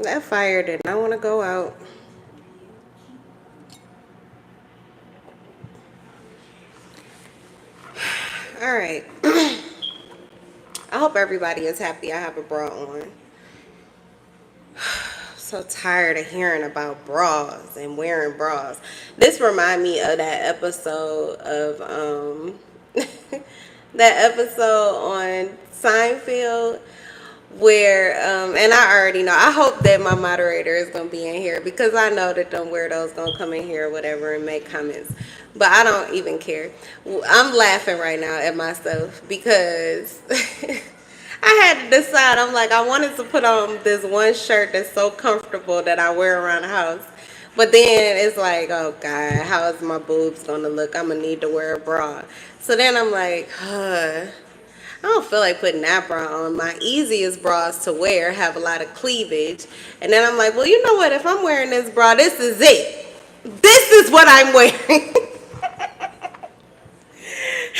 That fire did not want to go out. All right. I hope everybody is happy I have a bra on. So tired of hearing about bras and wearing bras. This remind me of that episode of that episode on Seinfeld where and I already know, I hope that my moderator is gonna be in here because I know that them weirdos gonna come in here or whatever and make comments, but I don't even care. I'm laughing right now at myself because I had to decide. I'm like, I wanted to put on this one shirt that's so comfortable that I wear around the house, but then it's like, oh God, how is my boobs gonna look? I'm gonna need to wear a bra. So then I'm like, I don't feel like putting that bra on. My easiest bras to wear have a lot of cleavage. And then I'm like, well, you know what? If I'm wearing this bra, this is it. This is what I'm wearing.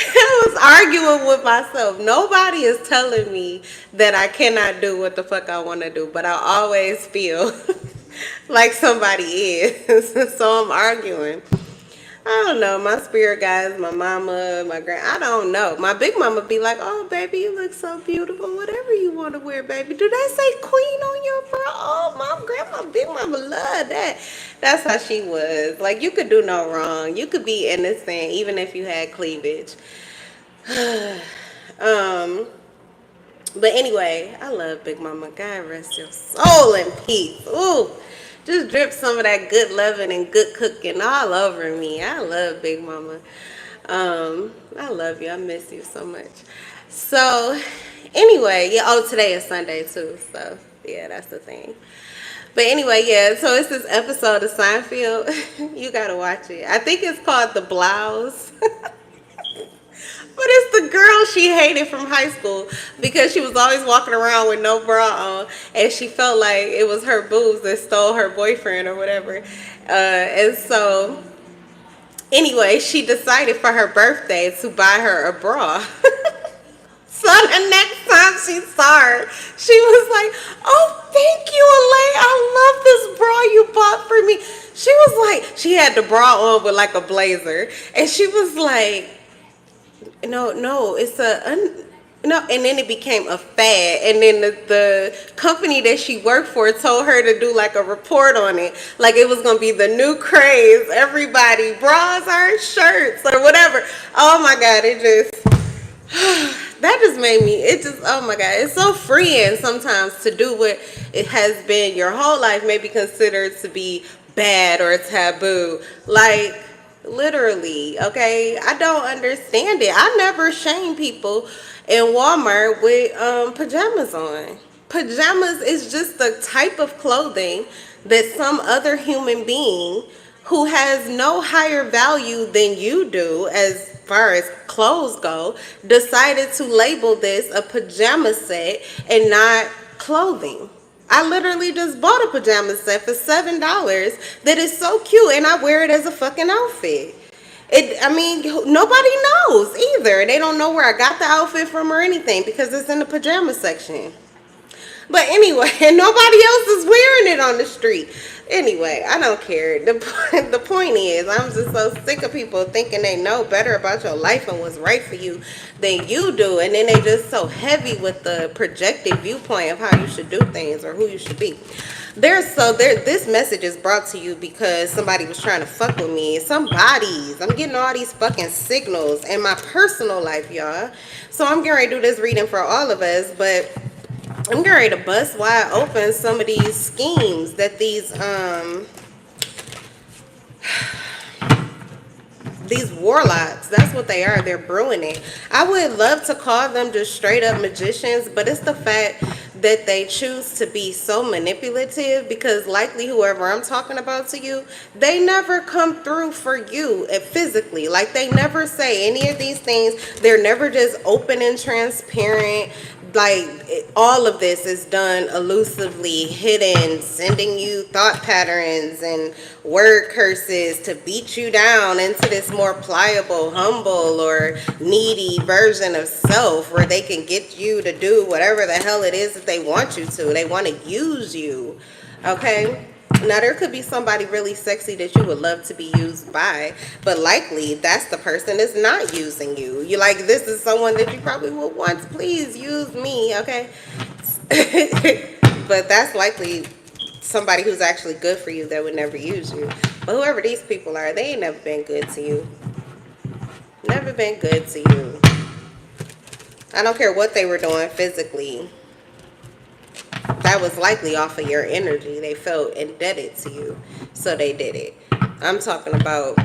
I was arguing with myself. Nobody is telling me that I cannot do what the fuck I want to do, but I always feel like somebody is. So I'm arguing. I don't know. My spirit guides, my mama, my grand. I don't know. My big mama be like, "Oh, baby, you look so beautiful. Whatever you want to wear, baby." Do they say queen on your bra? Oh, my grandma, big mama, love that. That's how she was. Like, you could do no wrong. You could be innocent even if you had cleavage. um. But anyway, I love Big Mama. God rest your soul in peace. Ooh. Just drip some of that good loving and good cooking all over me. I love Big Mama. I love you. I miss you so much. So, anyway, yeah. Oh, today is Sunday too. So, yeah, that's the thing. But anyway, yeah. So it's this episode of Seinfeld. You gotta watch it. I think it's called The Blouse. But it's the girl she hated from high school because she was always walking around with no bra on, and she felt like it was her boobs that stole her boyfriend or whatever. And so, anyway, she decided for her birthday to buy her a bra. So the next time she saw her, she was like, "Oh, thank you, Elaine. I love this bra you bought for me." She was like, she had the bra on with like a blazer, and she was like, no, it's no, and then it became a fad, and then the company that she worked for told her to do like a report on it, like it was gonna be the new craze. Everybody, bras are shirts or whatever. Oh my God, it just that just made me. It just, oh my God, it's so freeing sometimes to do what it has been your whole life maybe considered to be bad or taboo, like. Literally, okay? I don't understand it. I never shame people in Walmart with pajamas on. Pajamas is just the type of clothing that some other human being who has no higher value than you do as far as clothes go decided to label this a pajama set and not clothing. I literally just bought a pajama set for $7 that is so cute, and I wear it as a fucking outfit. I mean, nobody knows either. They don't know where I got the outfit from or anything because it's in the pajama section. But anyway, and nobody else is wearing it on the street. Anyway, I don't care. The point is, I'm just so sick of people thinking they know better about your life and what's right for you than you do. And then they just so heavy with the projected viewpoint of how you should do things or who you should be. This message is brought to you because somebody was trying to fuck with me. I'm getting all these fucking signals in my personal life, y'all. So I'm getting ready to do this reading for all of us, but I'm getting ready to bust wide open some of these schemes that these warlocks, that's what they are. They're brewing it. I would love to call them just straight up magicians, but it's the fact that they choose to be so manipulative because likely whoever I'm talking about to you, they never come through for you physically. Like they never say any of these things. They're never just open and transparent. Like all of this is done elusively, hidden, sending you thought patterns and word curses to beat you down into this more pliable, humble, or needy version of self where they can get you to do whatever the hell it is that they want you to. They want to use you. Okay? Now, there could be somebody really sexy that you would love to be used by, but likely that's the person that's not using you. You like, this is someone that you probably would want to please use me, okay? But that's likely somebody who's actually good for you that would never use you. But whoever these people are, they ain't never been good to you. Never been good to you. I don't care what they were doing physically. That was likely off of your energy. They felt indebted to you, so they did it. I'm talking about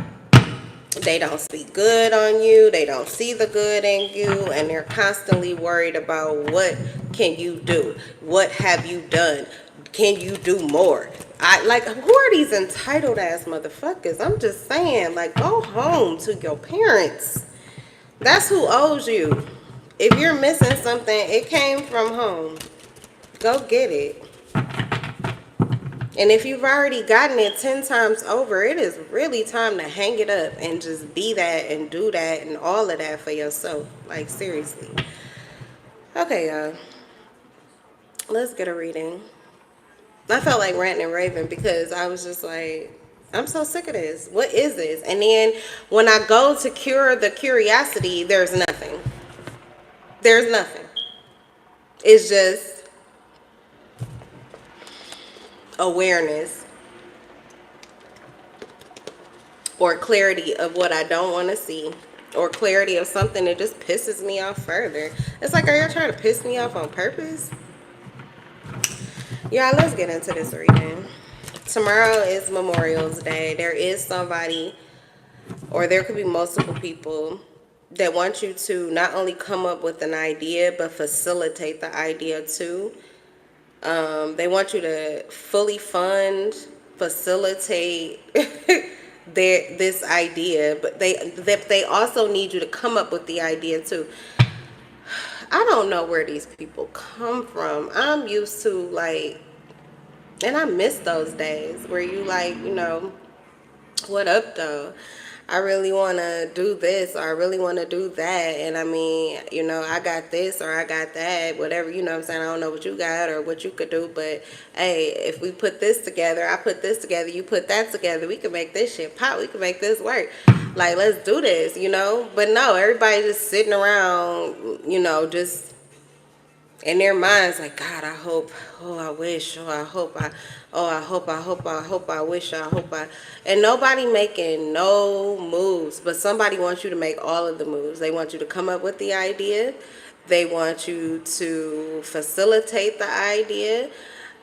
they don't speak good on you. They don't see the good in you, and they're constantly worried about what can you do? What have you done? Can you do more? I like, who are these entitled ass motherfuckers? I'm just saying, like, go home to your parents. That's who owes you. If you're missing something, it came from home. Go get it. And if you've already gotten it 10 times over, it is really time to hang it up and just be that and do that and all of that for yourself. Like, seriously. Okay, y'all. Let's get a reading. I felt like ranting and raving because I was just like, I'm so sick of this. What is this? And then when I go to cure the curiosity, there's nothing. There's nothing. It's just awareness or clarity of what I don't want to see, or clarity of something that just pisses me off further. It's like, are you trying to piss me off on purpose? Yeah, let's get into this reading. Tomorrow is Memorial's Day. There is somebody, or there could be multiple people that want you to not only come up with an idea, but facilitate the idea too. They want you to fully fund, facilitate this idea, but they also need you to come up with the idea too. I don't know where these people come from. I'm used to, like, and I miss those days where you like, you know, what up though? I really want to do this, or I really want to do that. And I mean, you know, I got this or I got that, whatever, you know what I'm saying? I don't know what you got or what you could do, but hey, if we put this together, I put this together, you put that together, we can make this shit pop. We can make this work. Like, let's do this, you know? But no, everybody just sitting around, you know, just in their minds like, God, I hope, oh, I wish, oh, I hope, I wish, I hope I, and nobody making no moves, but somebody wants you to make all of the moves. They want you to come up with the idea. They want you to facilitate the idea.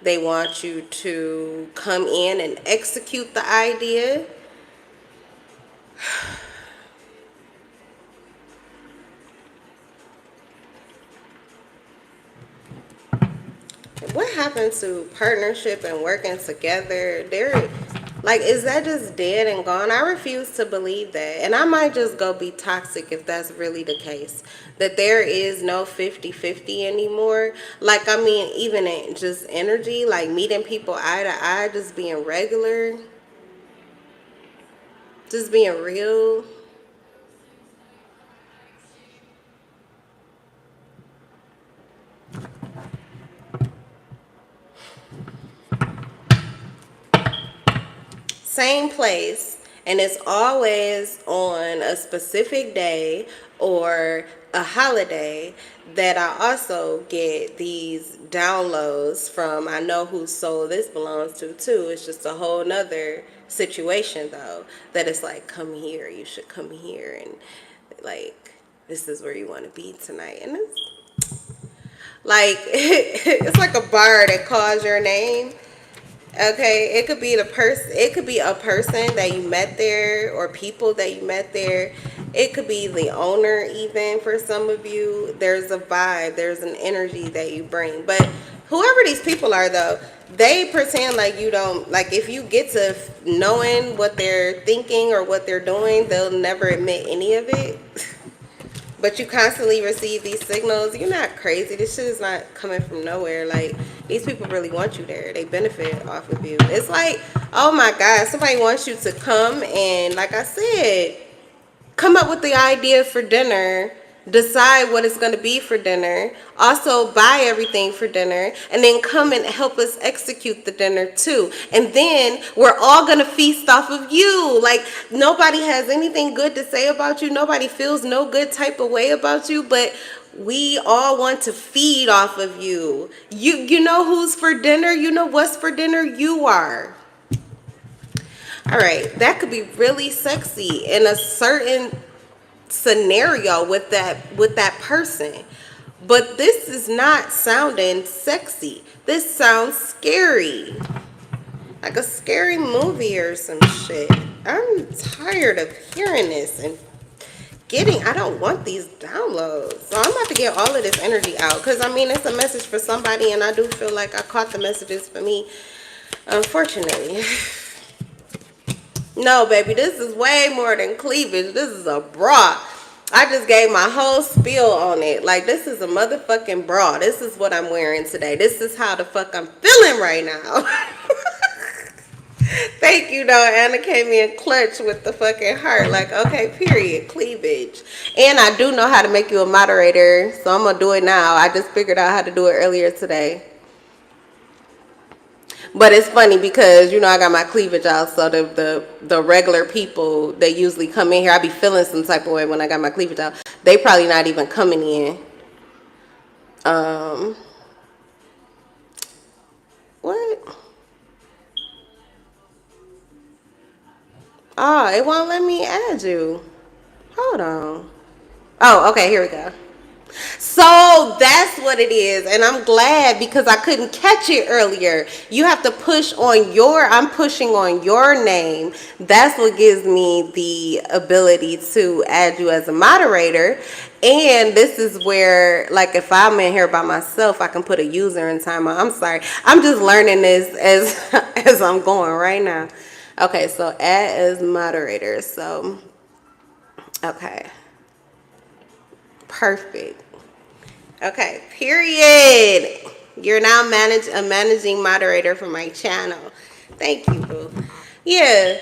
They want you to come in and execute the idea. What happened to partnership and working together? They're like, is that just dead and gone? I refuse to believe that. And I might just go be toxic if that's really the case. That there is no 50-50 anymore. Like, I mean, even in just energy, like meeting people eye to eye, just being regular, just being real. Same place, and it's always on a specific day or a holiday that I also get these downloads from. I know whose soul this belongs to too. It's just a whole nother situation though, that it's like, come here, you should come here, and like, this is where you want to be tonight. And it's like it's like a bar that calls your name. Okay, it could be the person, it could be a person that you met there, or people that you met there. It could be the owner even for some of you. There's a vibe, there's an energy that you bring. But whoever these people are though, they pretend like you don't, like if you get to knowing what they're thinking or what they're doing, they'll never admit any of it. But you constantly receive these signals. You're not crazy. This shit is not coming from nowhere. Like, these people really want you there. They benefit off of you. It's like, oh my God, somebody wants you to come and, like I said, come up with the idea for dinner decide what it's going to be for dinner, also buy everything for dinner, and then come and help us execute the dinner too. And then we're all going to feast off of you. Like, nobody has anything good to say about you. Nobody feels no good type of way about you, but we all want to feed off of you. You know who's for dinner? You know what's for dinner? You are. All right, that could be really sexy in a certain scenario with that person, but this is not sounding sexy. This sounds scary, like a scary movie or some shit. I'm tired of hearing this and I don't want these downloads, so I'm about to get all of this energy out, because I mean, it's a message for somebody, and I do feel like I caught the messages for me, unfortunately. No, baby, this is way more than cleavage. This is a bra. I just gave my whole spiel on it. Like, this is a motherfucking bra. This is what I'm wearing today. This is how the fuck I'm feeling right now. Thank you, though. Anna came in clutch with the fucking heart. Like, okay, period. Cleavage. And I do know how to make you a moderator, so I'm going to do it now. I just figured out how to do it earlier today. But it's funny because, you know, I got my cleavage out, so the regular people, they usually come in here. I be feeling some type of way when I got my cleavage out. They probably not even coming in. What? Oh, it won't let me add you. Hold on. Oh, okay, here we go. So that's what it is, and I'm glad, because I couldn't catch it earlier. You have to push on I'm pushing on your name. That's what gives me the ability to add you as a moderator. And this is where, like, if I'm in here by myself, I can put a user in timeout. I'm sorry, I'm just learning this as I'm going right now. Okay, so add as moderator. So okay, perfect. Okay, period. You're now a managing moderator for my channel. Thank you, boo. Yeah,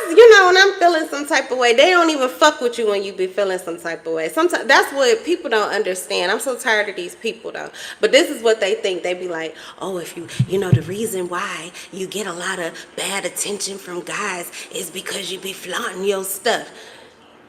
when I'm feeling some type of way, they don't even fuck with you when you be feeling some type of way. Sometimes that's what people don't understand. I'm so tired of these people, though. But this is what they think. They be like, oh, if the reason why you get a lot of bad attention from guys is because you be flaunting your stuff.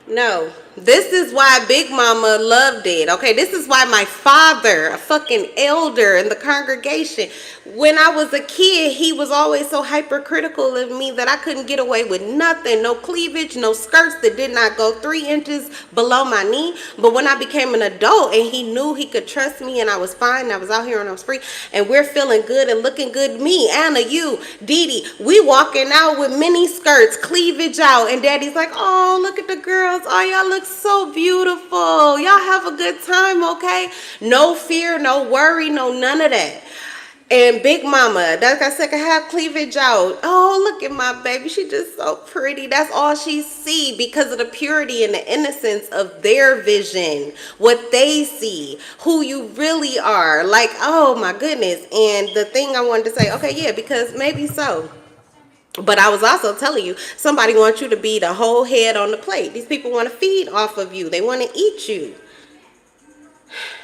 No, this is why Big Mama loved it. Okay, this is why my father, a fucking elder in the congregation, when I was a kid, he was always so hypercritical of me that I couldn't get away with nothing. No cleavage, no skirts that did not go 3 inches below my knee. But when I became an adult and he knew he could trust me and I was fine, and I was out here and I was free, and we're feeling good and looking good, me, Anna, you, Dee Dee, we walking out with mini skirts, cleavage out, and Daddy's like, oh, look at the girls. Oh, y'all look so beautiful. Y'all have a good time, okay? No fear, no worry, no none of that. And Big Mama, like I said, can have cleavage out. Oh, look at my baby. She just so pretty. That's all she see, because of the purity and the innocence of their vision, what they see, who you really are. Like, oh my goodness. And the thing I wanted to say, okay, yeah, because maybe so. But I was also telling you, somebody wants you to be the whole head on the plate. These people want to feed off of you. They want to eat you.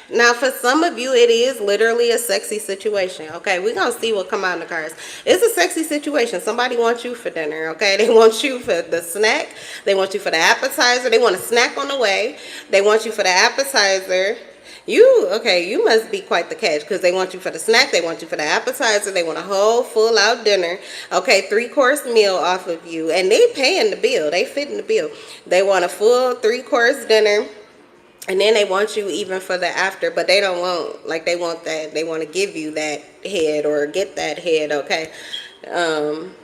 Now, for some of you, it is literally a sexy situation. Okay, we're going to see what come out in the cards. It's a sexy situation. Somebody wants you for dinner, okay? They want you for the snack. They want you for the appetizer. They want a snack on the way. They want you for the appetizer. You must be quite the catch, because they want you for the snack, they want you for the appetizer, they want a whole full out dinner, okay, 3-course meal off of you, and they paying the bill, they fitting the bill. They want a full 3-course dinner, and then they want you even for the after, but they don't want, like, they want to give you that head or get that head, okay,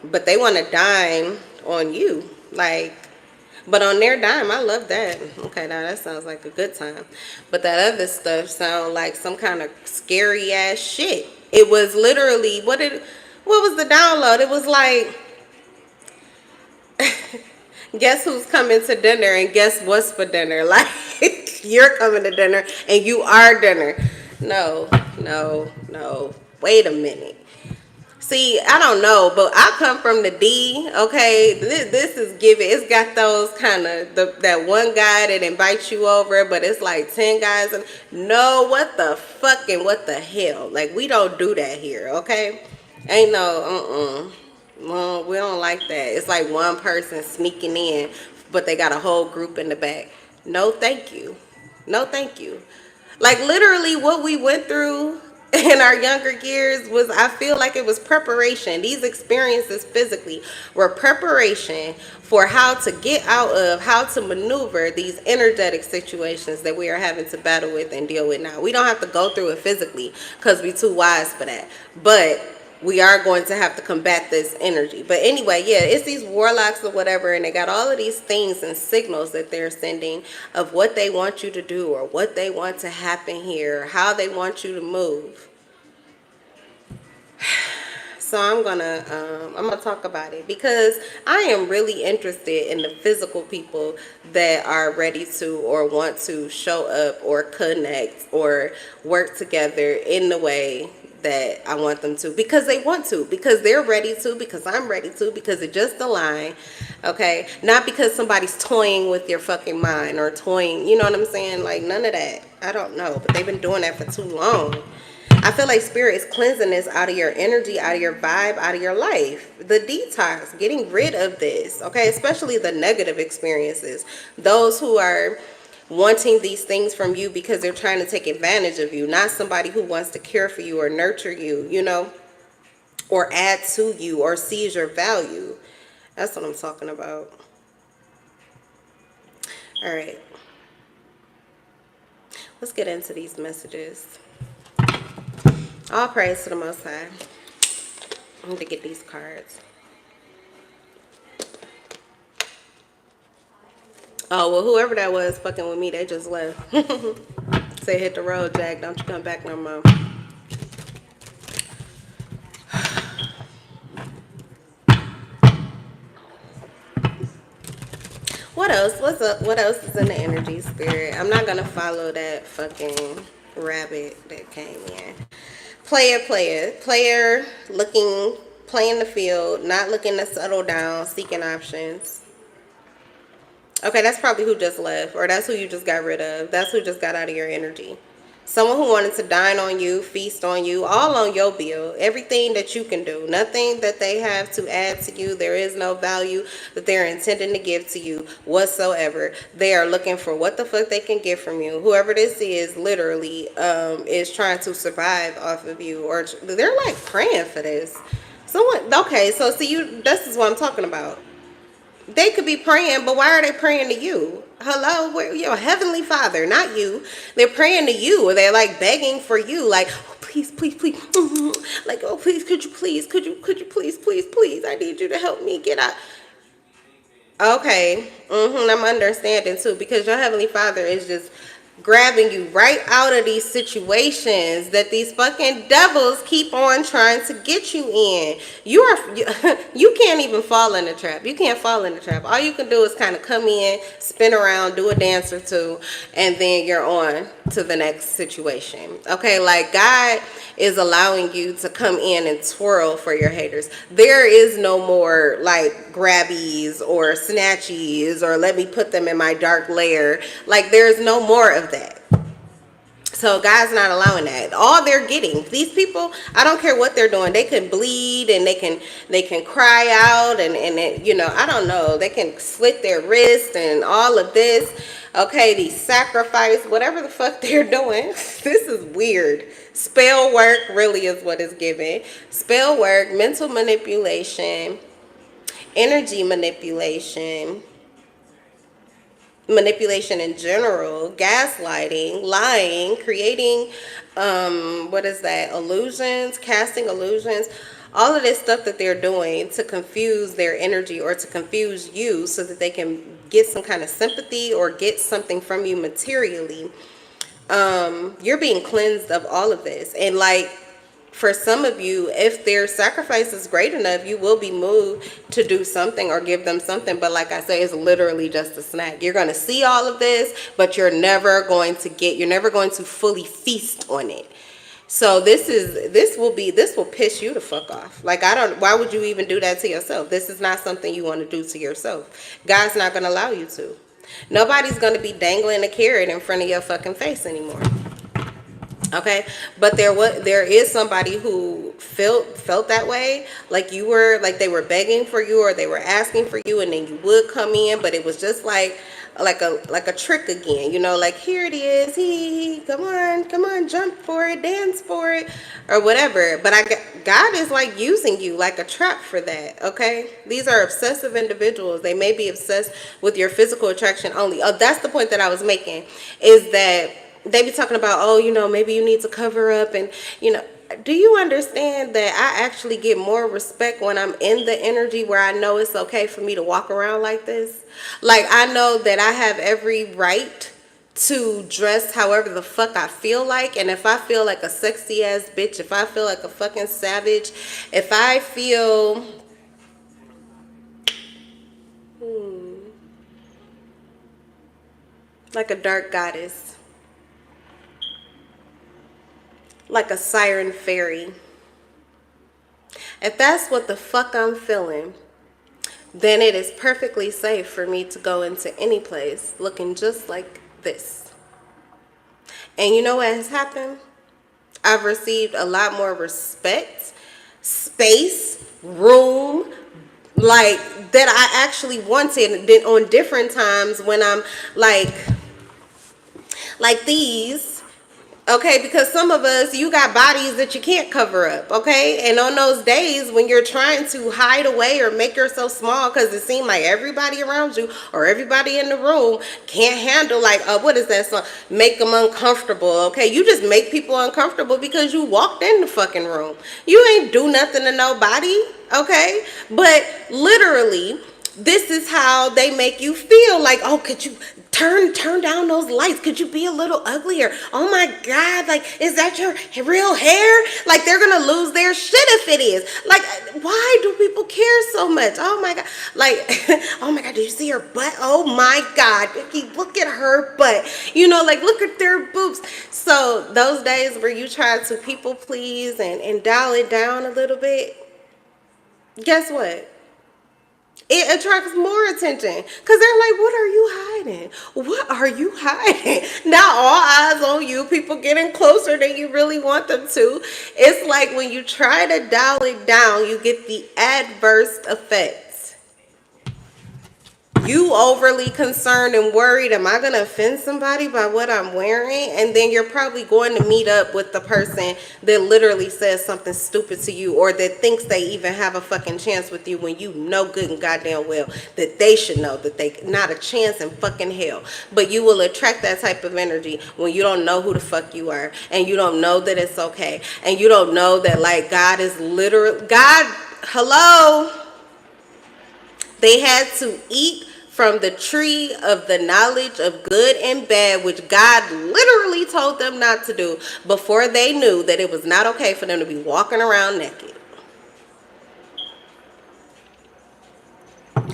but they want to dine on you, like, but on their dime. I love that. Okay, now that sounds like a good time. But that other stuff sounds like some kind of scary ass shit. It was literally, what was the download? It was like, guess who's coming to dinner and guess what's for dinner? Like, you're coming to dinner and you are dinner. No. Wait a minute. See, I don't know, but I come from the D. Okay, this is giving. It's got those kind of that one guy that invites you over, but it's like 10 guys. And no, what the fucking what the hell? Like we don't do that here. Okay, ain't no. Well, we don't like that. It's like one person sneaking in, but they got a whole group in the back. No, thank you. No, thank you. Like literally what we went through in our younger years was, I feel like it was preparation. These experiences physically were preparation for how to get out of, how to maneuver these energetic situations that we are having to battle with and deal with now. We don't have to go through it physically because we're too wise for that. But we are going to have to combat this energy. But anyway, yeah, it's these warlocks or whatever, and they got all of these things and signals that they're sending of what they want you to do or what they want to happen here, how they want you to move. So I'm gonna talk about it because I am really interested in the physical people that are ready to or want to show up or connect or work together in the way that I want them to, because they want to, because they're ready to, because I'm ready to, because it just align. Okay, not because somebody's toying with your fucking mind or toying, you know what I'm saying? Like none of that. I don't know, but they've been doing that for too long. I feel like spirit is cleansing this out of your energy, out of your vibe, out of your life. The detox, getting rid of this, okay? Especially the negative experiences. Those who are wanting these things from you because they're trying to take advantage of you, not somebody who wants to care for you or nurture you, you know, or add to you or sees your value. That's what I'm talking about. All right. Let's get into these messages. All praise to the Most High. I need to get these cards. Oh, well, whoever that was fucking with me, they just left. Say, hit the road, Jack. Don't you come back no more. What else? What's up? What else is in the energy, spirit? I'm not going to follow that fucking rabbit that came in. Player looking, playing the field, not looking to settle down, seeking options. Okay, that's probably who just left, or that's who you just got rid of. That's who just got out of your energy. Someone who wanted to dine on you, feast on you, all on your bill. Everything that you can do. Nothing that they have to add to you. There is no value that they're intending to give to you whatsoever. They are looking for what the fuck they can get from you. Whoever this is literally is trying to survive off of you. Or they're like praying for this. Someone, okay, so see, this is what I'm talking about. They could be praying, but why are they praying to you? Hello, where your heavenly Father, not you. They're praying to you, or they're like begging for you, like, oh, please, please, please, like, oh, please, could you please, please, I need you to help me get out. Okay, I'm understanding too, because your heavenly Father is just grabbing you right out of these situations that these fucking devils keep on trying to get you in. You can't even fall in the trap. You can't fall in the trap. All you can do is kind of come in, spin around, do a dance or two, and then you're on to the next situation. Okay, like God is allowing you to come in and twirl for your haters. There is no more like grabbies or snatchies or let me put them in my dark lair. Like there's no more of that. So God's not allowing that. All they're getting, these people, I don't care what they're doing. They can bleed and they can cry out and you know, I don't know. They can slit their wrist and all of this. Okay, these sacrifice, whatever the fuck they're doing. This is weird. Spell work really is what it's giving. Spell work, mental manipulation, energy manipulation in general, gaslighting, lying, creating, what is that? Illusions, casting illusions. All of this stuff that they're doing to confuse their energy or to confuse you so that they can get some kind of sympathy or get something from you materially. You're being cleansed of all of this. And like, for some of you, if their sacrifice is great enough, you will be moved to do something or give them something. But like I say, it's literally just a snack. You're going to see all of this, but you're never going to fully feast on it. So this will piss you the fuck off. Like, why would you even do that to yourself? This is not something you want to do to yourself. God's not going to allow you to. Nobody's going to be dangling a carrot in front of your fucking face anymore. Okay, but there is somebody who felt that way, like they were begging for you, or they were asking for you, and then you would come in, but it was just like a trick again, you know, like, here it is, come on, jump for it, dance for it, or whatever. But God is like using you like a trap for that. Okay, these are obsessive individuals. They may be obsessed with your physical attraction only. Oh, that's the point that I was making, is that they be talking about, oh, you know, maybe you need to cover up. And, you know, do you understand that I actually get more respect when I'm in the energy where I know it's okay for me to walk around like this? Like, I know that I have every right to dress however the fuck I feel like. And if I feel like a sexy ass bitch, if I feel like a fucking savage, if I feel like a dark goddess, like a siren fairy, if that's what the fuck I'm feeling, then it is perfectly safe for me to go into any place looking just like this. And you know what has happened? I've received a lot more respect, space, room, like, that I actually wanted than on different times when I'm like these. Okay, because some of us, you got bodies that you can't cover up, okay? And on those days when you're trying to hide away or make yourself small because it seems like everybody around you or everybody in the room can't handle, like, what is that song? Make them uncomfortable, okay? You just make people uncomfortable because you walked in the fucking room. You ain't do nothing to nobody, okay? But literally, this is how they make you feel. Like, oh, could you turn down those lights? Could you be a little uglier? Oh my God, like, is that your real hair? Like, they're gonna lose their shit if it is. Like, why do people care so much? Oh my God, like, oh my God, did you see her butt? Oh my God, look at her butt. You know, like, look at their boobs. So those days where you try to people please and dial it down a little bit, guess what? It attracts more attention because they're like, what are you hiding? What are you hiding? Now all eyes on you, people getting closer than you really want them to. It's like when you try to dial it down, you get the adverse effects. You overly concerned and worried, am I going to offend somebody by what I'm wearing? And then you're probably going to meet up with the person that literally says something stupid to you, or that thinks they even have a fucking chance with you, when you know good and goddamn well that they should know that they not a chance in fucking hell. But you will attract that type of energy when you don't know who the fuck you are, and you don't know that it's okay, and you don't know that, like, God is literally, God, hello, they had to eat from the tree of the knowledge of good and bad, which God literally told them not to do, before they knew that it was not okay for them to be walking around naked.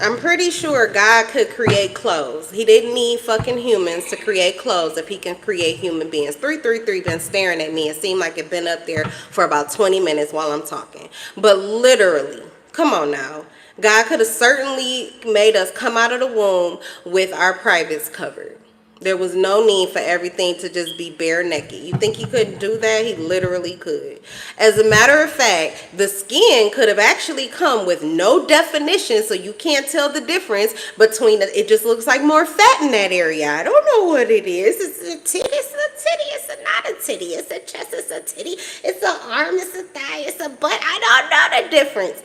I'm pretty sure God could create clothes. He didn't need fucking humans to create clothes if he can create human beings. 333 been staring at me. It seemed like it been up there for about 20 minutes while I'm talking. But literally, come on now. God could have certainly made us come out of the womb with our privates covered. There was no need for everything to just be bare naked. You think he couldn't do that? He literally could. As a matter of fact, the skin could have actually come with no definition, so you can't tell the difference between it just looks like more fat in that area. I don't know what it is. It's a titty, it's a titty, it's not a titty, it's a chest, it's a titty, it's an arm, it's a thigh, it's a butt. I don't know the difference.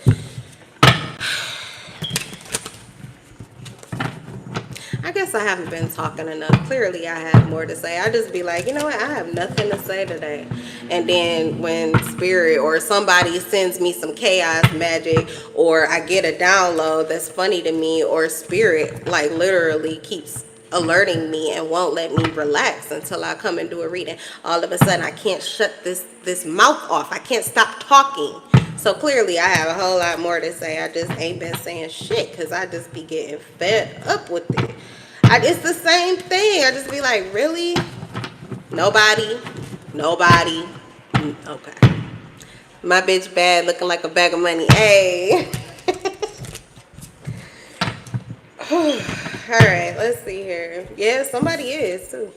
I guess I haven't been talking enough. Clearly, I have more to say. I just be like, you know what? I have nothing to say today. And then when Spirit or somebody sends me some chaos magic, or I get a download that's funny to me, or Spirit, like, literally keeps alerting me and won't let me relax until I come and do a reading, all of a sudden I can't shut this mouth off. I can't stop talking. So clearly I have a whole lot more to say. I just ain't been saying shit because I just be getting fed up with it. It's the same thing. I just be like, really? Nobody, Okay. My bitch bad looking like a bag of money. Hey. Alright, let's see here. Yeah, somebody is too.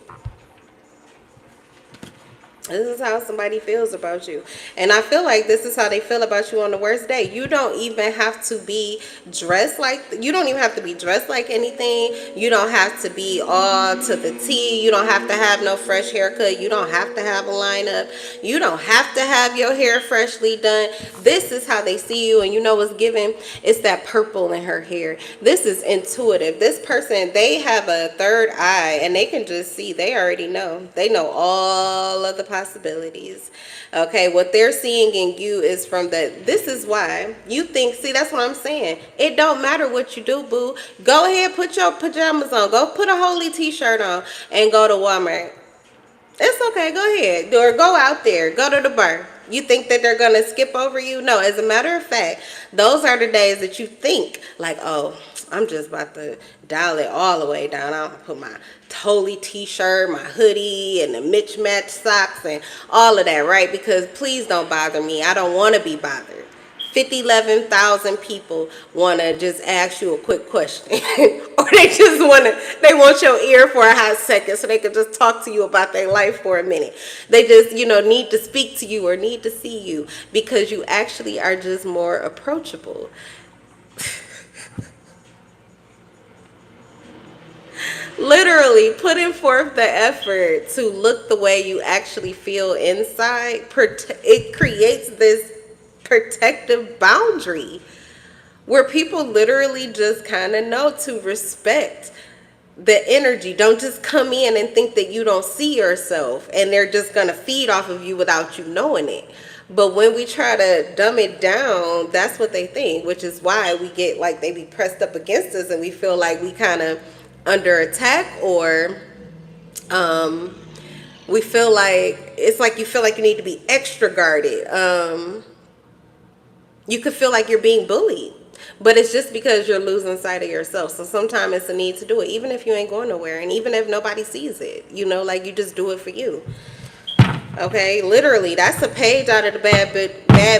This is how somebody feels about you. And I feel like this is how they feel about you on the worst day. You don't even have to be dressed like, you don't even have to be dressed like anything. You don't have to be all to the T. You don't have to have no fresh haircut. You don't have to have a lineup. You don't have to have your hair freshly done. This is how they see you. And you know what's given? It's that purple in her hair. This is intuitive. This person, they have a third eye and they can just see. They already know. They know all of the possibilities. Okay, what they're seeing in you is from this is why you think, see, that's what I'm saying. It don't matter what you do, boo. Go ahead, put your pajamas on. Go put a holy t-shirt on and go to Walmart. It's okay, go ahead. Or go out there, go to the bar. You think that they're going to skip over you? No, as a matter of fact, those are the days that you think like, oh, I'm just about to dial it all the way down. I'll put my holy t-shirt, my hoodie, and the mismatched socks and all of that, right? Because please don't bother me. I don't want to be bothered. 11,000 people want to just ask you a quick question. Or they want your ear for a hot second so they can just talk to you about their life for a minute. They just, need to speak to you or need to see you because you actually are just more approachable. Literally putting forth the effort to look the way you actually feel inside, it creates this protective boundary where people literally just kind of know to respect the energy. Don't just come in and think that you don't see yourself and they're just going to feed off of you without you knowing it. But when we try to dumb it down, that's what they think, which is why we get like they be pressed up against us and we feel like we kind of under attack, or we feel like it's like you feel like you need to be extra guarded. You could feel like you're being bullied, but it's just because you're losing sight of yourself. So sometimes it's a need to do it, even if you ain't going nowhere, and even if nobody sees it. Like you just do it for you. Okay, literally, that's a page out of the bad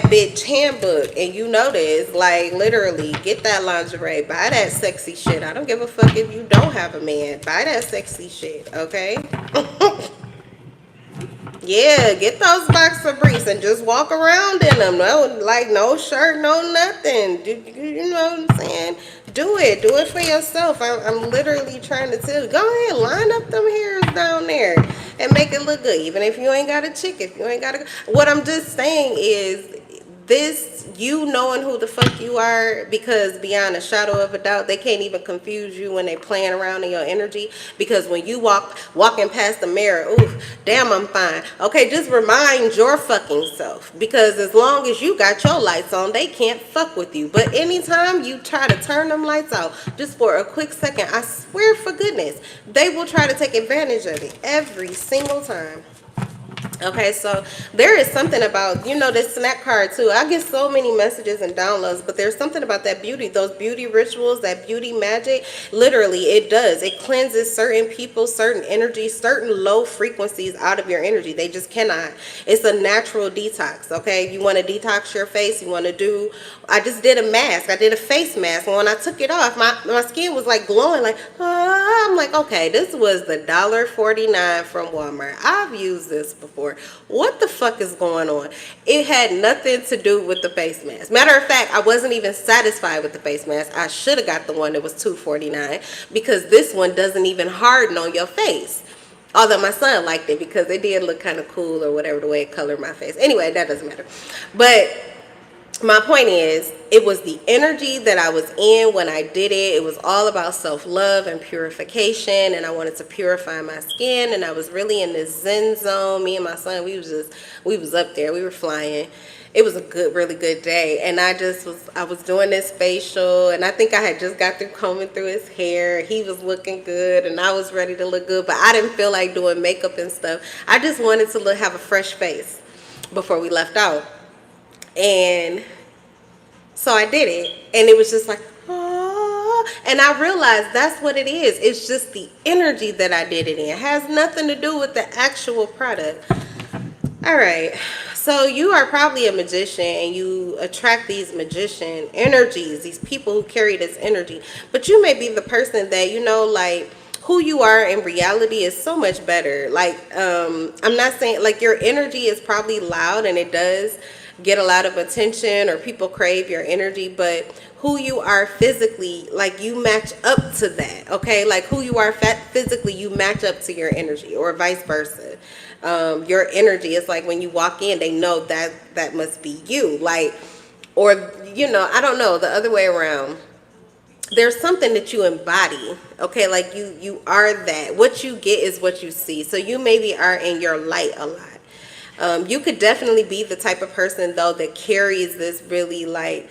bitch handbook, and you know this. Like literally, get that lingerie, buy that sexy shit. I don't give a fuck if you don't have a man. Buy that sexy shit, okay? Yeah, get those boxer briefs and just walk around in them. No shirt, no nothing. You know what I'm saying? Do it for yourself. I'm literally trying to tell you. Go ahead, line up them hairs down there and make it look good. Even if you ain't got a chick, if you ain't got a... What I'm just saying is this, you knowing who the fuck you are, because beyond a shadow of a doubt, they can't even confuse you when they playing around in your energy. Because when you walking past the mirror, ooh, damn, I'm fine. Okay, just remind your fucking self, because as long as you got your lights on, they can't fuck with you. But anytime you try to turn them lights out just for a quick second, I swear for goodness, they will try to take advantage of it every single time. Okay, so there is something about, this snack card too. I get so many messages and downloads, but there's something about that beauty, those beauty rituals, that beauty magic. Literally, it does. It cleanses certain people, certain energies, certain low frequencies out of your energy. They just cannot. It's a natural detox, okay? You want to detox your face. You want to do, I just did a mask. I did a face mask. And when I took it off, my skin was like glowing, like, I'm like, okay, this was the $1.49 from Walmart. I've used this before. What the fuck is going on? It had nothing to do with the face mask. Matter of fact, I wasn't even satisfied with the face mask. I should have got the one that was $2.49, because this one doesn't even harden on your face. Although my son liked it because it did look kind of cool, or whatever, the way it colored my face. Anyway, that doesn't matter. But my point is, it was the energy that I was in when I did it. It was all about self-love and purification, and I wanted to purify my skin, and I was really in this Zen zone. Me and my son, we was up there. We were flying. It was a really good day, and I was doing this facial, and I think I had just got through combing through his hair. He was looking good, and I was ready to look good, but I didn't feel like doing makeup and stuff. I just wanted to have a fresh face before we left out. And so I did it, and it was just like, oh, and I realized that's what it is. It's just the energy that I did it in. It has nothing to do with the actual product. All right. So you are probably a magician and you attract these magician energies, these people who carry this energy. But you may be the person that, like who you are in reality is so much better. Like, I'm not saying like your energy is probably loud and it does get a lot of attention or people crave your energy, but who you are physically, like you match up to that. Okay, like who you are physically, you match up to your energy, or vice versa. Your energy is like when you walk in, they know that that must be you. Like, or I don't know, the other way around. There's something that you embody. Okay, like you are that. What you get is what you see. So you maybe are in your light a lot. You could definitely be the type of person though that carries this really like,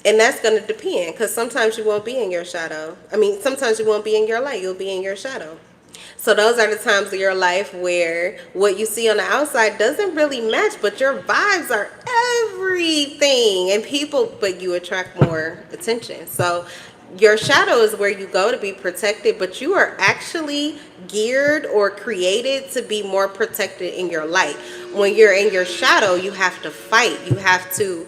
and that's going to depend, because sometimes you won't be in your shadow. I mean, sometimes you won't be in your light, you'll be in your shadow. So those are the times of your life where what you see on the outside doesn't really match, but your vibes are everything. And people, but you attract more attention. So your shadow is where you go to be protected, but you are actually geared or created to be more protected in your light. When you're in your shadow, you have to fight. You have to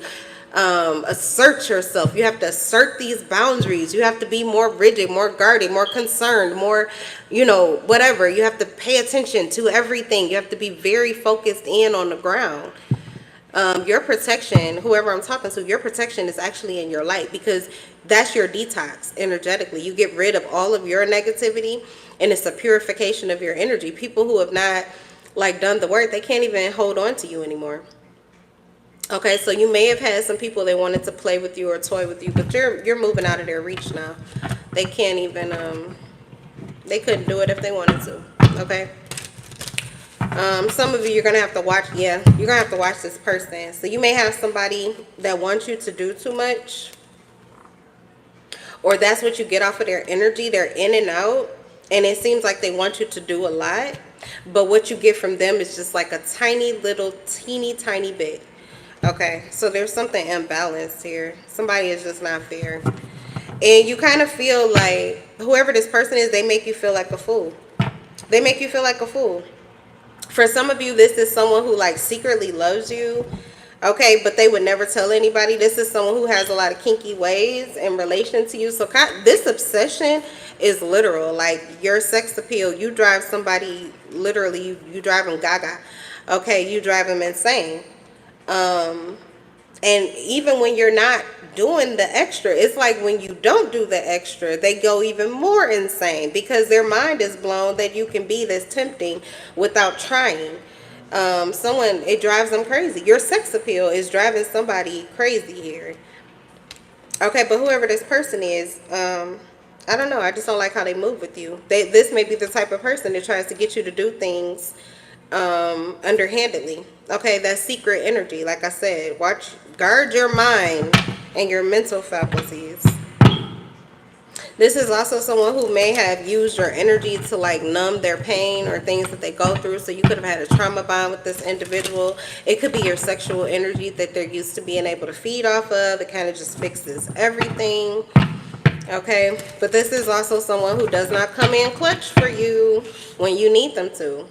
assert yourself. You have to assert these boundaries. You have to be more rigid, more guarded, more concerned, more, whatever. You have to pay attention to everything. You have to be very focused in on the ground. Your protection, whoever I'm talking to, your protection is actually in your light, because that's your detox energetically. You get rid of all of your negativity, and it's a purification of your energy. People who have not like done the work, they can't even hold on to you anymore. Okay, so you may have had some people that wanted to play with you or toy with you, but you're moving out of their reach now. They can't even they couldn't do it if they wanted to. Okay. Some of you, you're gonna have to watch. Yeah, you're gonna have to watch this person. So you may have somebody that wants you to do too much, or that's what you get off of their energy. They're in and out, and it seems like they want you to do a lot, but what you get from them is just like a tiny little teeny tiny bit. Okay, so there's something imbalanced here. Somebody is just not fair. And you kind of feel like whoever this person is, they make you feel like a fool. They make you feel like a fool. For some of you, this is someone who like secretly loves you. Okay, but they would never tell anybody. This is someone who has a lot of kinky ways in relation to you. So this obsession is literal. Like your sex appeal, you drive somebody, literally, you drive them gaga. Okay, you drive them insane. And even when you're not doing the extra, it's like when you don't do the extra, they go even more insane, because their mind is blown that you can be this tempting without trying. It drives them crazy. Your sex appeal is driving somebody crazy here. Okay, but whoever this person is, I don't know. I just don't like how they move with you. This may be the type of person that tries to get you to do things underhandedly. Okay, that secret energy. Like I said, guard your mind and your mental faculties. This is also someone who may have used your energy to like numb their pain or things that they go through. So you could have had a trauma bond with this individual. It could be your sexual energy that they're used to being able to feed off of. It kind of just fixes everything. Okay, but this is also someone who does not come in clutch for you when you need them to.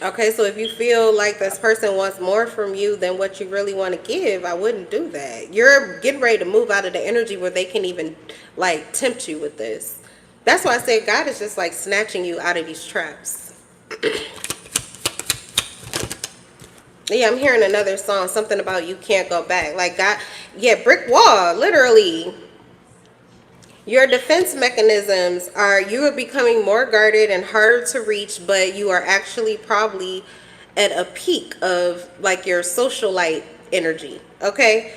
Okay, so if you feel like this person wants more from you than what you really want to give, I wouldn't do that. You're getting ready to move out of the energy where they can even like tempt you with this. That's why I said God is just like snatching you out of these traps. Yeah, I'm hearing another song, something about you can't go back. Like God, yeah, brick wall, literally. Your defense mechanisms you are becoming more guarded and harder to reach, but you are actually probably at a peak of like your socialite energy. Okay.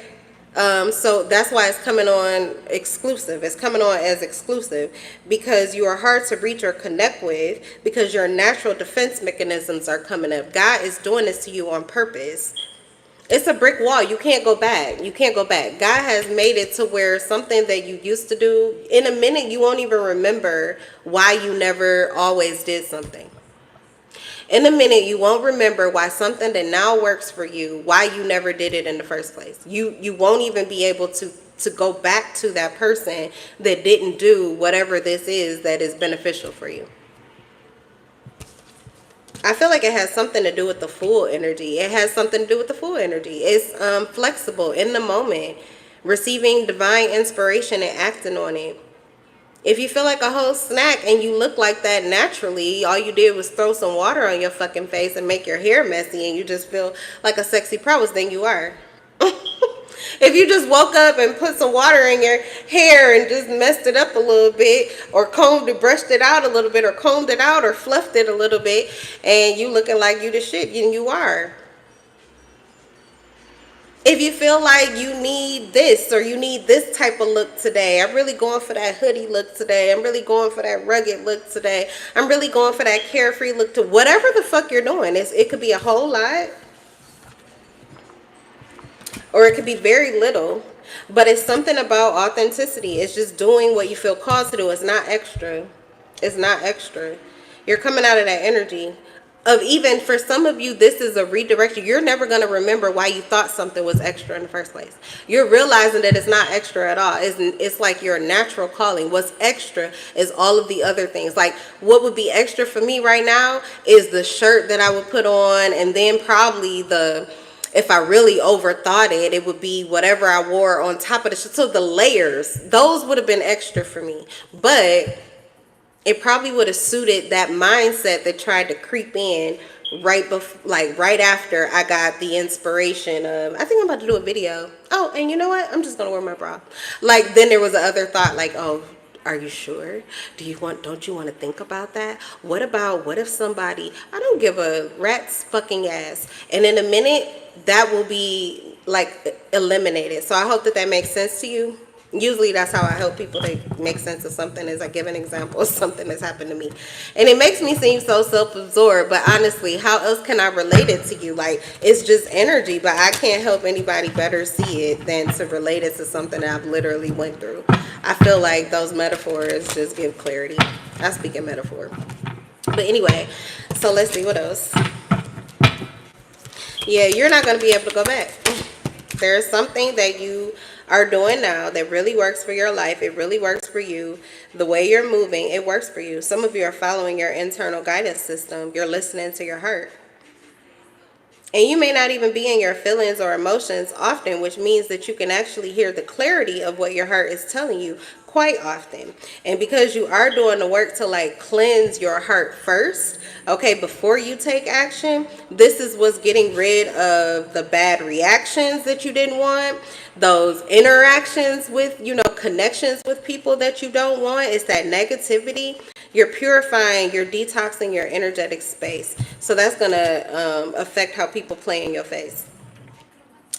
So that's why it's coming on exclusive. It's coming on as exclusive because you are hard to reach or connect with, because your natural defense mechanisms are coming up. God is doing this to you on purpose. It's a brick wall. You can't go back. You can't go back. God has made it to where something that you used to do, in a minute, you won't even remember why you never always did something. In a minute, you won't remember why something that now works for you, why you never did it in the first place. You won't even be able to go back to that person that didn't do whatever this is that is beneficial for you. I feel like it has something to do with the full energy. It has something to do with the full energy. It's flexible in the moment, receiving divine inspiration and acting on it. If you feel like a whole snack and you look like that naturally, all you did was throw some water on your fucking face and make your hair messy and you just feel like a sexy prowess, then you are. If you just woke up and put some water in your hair and just messed it up a little bit, or combed it, brushed it out a little bit, or combed it out, or fluffed it a little bit, and you looking like you the shit, you are. If you feel like you need this or you need this type of look today, I'm really going for that hoodie look today. I'm really going for that rugged look today. I'm really going for that carefree look to whatever the fuck you're doing. It could be a whole lot. Or it could be very little, but it's something about authenticity. It's just doing what you feel called to do. It's not extra. It's not extra. You're coming out of that energy of, even for some of you, this is a redirection. You're never going to remember why you thought something was extra in the first place. You're realizing that it's not extra at all. It's like your natural calling. What's extra is all of the other things. Like, what would be extra for me right now is the shirt that I would put on, and then probably if I really overthought it, it would be whatever I wore on top of the shirt. So the layers, those would have been extra for me. But it probably would have suited that mindset that tried to creep in right after I got the inspiration of, I think I'm about to do a video. Oh, and you know what? I'm just going to wear my bra. Like, then there was the other thought, like, oh, are you sure? Don't you want to think about that? What if somebody, I don't give a rat's fucking ass. And in a minute, that will be like eliminated. So I hope that makes sense to you. Usually that's how I help people to make sense of something, is I give an example of something that's happened to me. And it makes me seem so self-absorbed, but honestly, how else can I relate it to you? Like, it's just energy, but I can't help anybody better see it than to relate it to something that I've literally went through. I feel like those metaphors just give clarity. I speak in metaphor. But anyway, so let's see what else. Yeah, you're not going to be able to go back. There's something that you are doing now that really works for your life. It really works for you. The way you're moving, it works for you. Some of you are following your internal guidance system. You're listening to your heart. And you may not even be in your feelings or emotions often, which means that you can actually hear the clarity of what your heart is telling you quite often. And because you are doing the work to like cleanse your heart first, okay, before you take action, this is what's getting rid of the bad reactions that you didn't want, those interactions with, connections with people that you don't want. It's that negativity. You're purifying, you're detoxing your energetic space. So that's going to affect how people play in your face.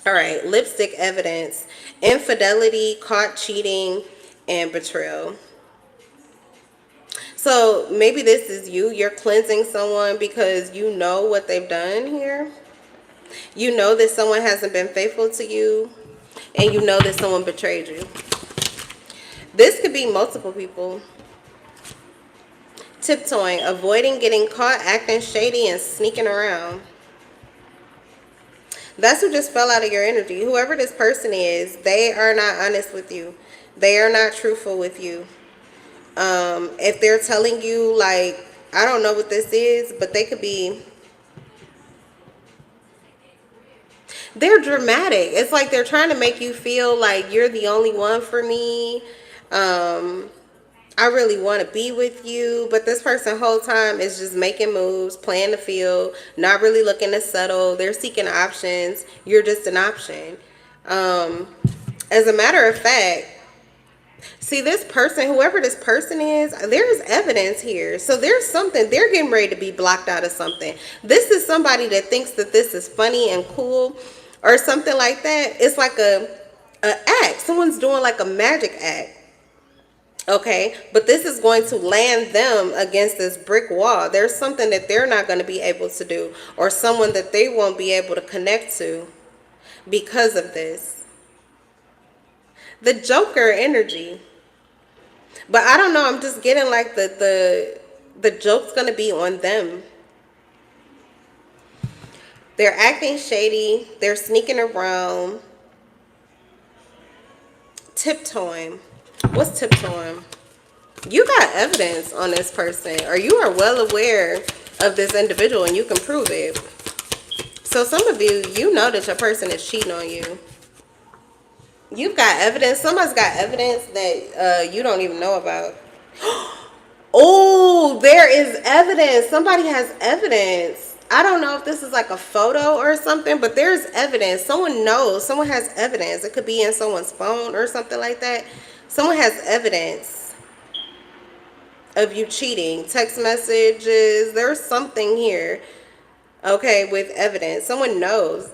All right, lipstick evidence, infidelity, caught cheating, and betrayal. So maybe this is you. You're cleansing someone because you know what they've done here. You know that someone hasn't been faithful to you, and you know that someone betrayed you. This could be multiple people. Tiptoeing, avoiding getting caught, acting shady, and sneaking around. That's who just fell out of your energy. Whoever this person is, they are not honest with you. They are not truthful with you. If they're telling you, like, I don't know what this is, but they could be, they're dramatic. It's like they're trying to make you feel like you're the only one for me. I really want to be with you, but this person whole time is just making moves, playing the field, not really looking to settle. They're seeking options. You're just an option. As a matter of fact, see, this person, whoever this person is, there's evidence here. So there's something, they're getting ready to be blocked out of something. This is somebody that thinks that this is funny and cool or something like that. It's like a act. Someone's doing like a magic act. Okay, but this is going to land them against this brick wall. There's something that they're not going to be able to do, or someone that they won't be able to connect to because of this. The Joker energy. But I don't know, I'm just getting like the joke's going to be on them. They're acting shady. They're sneaking around. Tiptoeing. What's tiptoeing? You got evidence on this person, or you are well aware of this individual, and you can prove it. So some of you, you know that your person is cheating on you. You've got evidence. Somebody's got evidence that you don't even know about. Oh, there is evidence. Somebody has evidence. I don't know if this is like a photo or something, but there's evidence. Someone knows. Someone has evidence. It could be in someone's phone or something like that. Someone has evidence of you cheating. Text messages. There's something here. Okay, with evidence. Someone knows.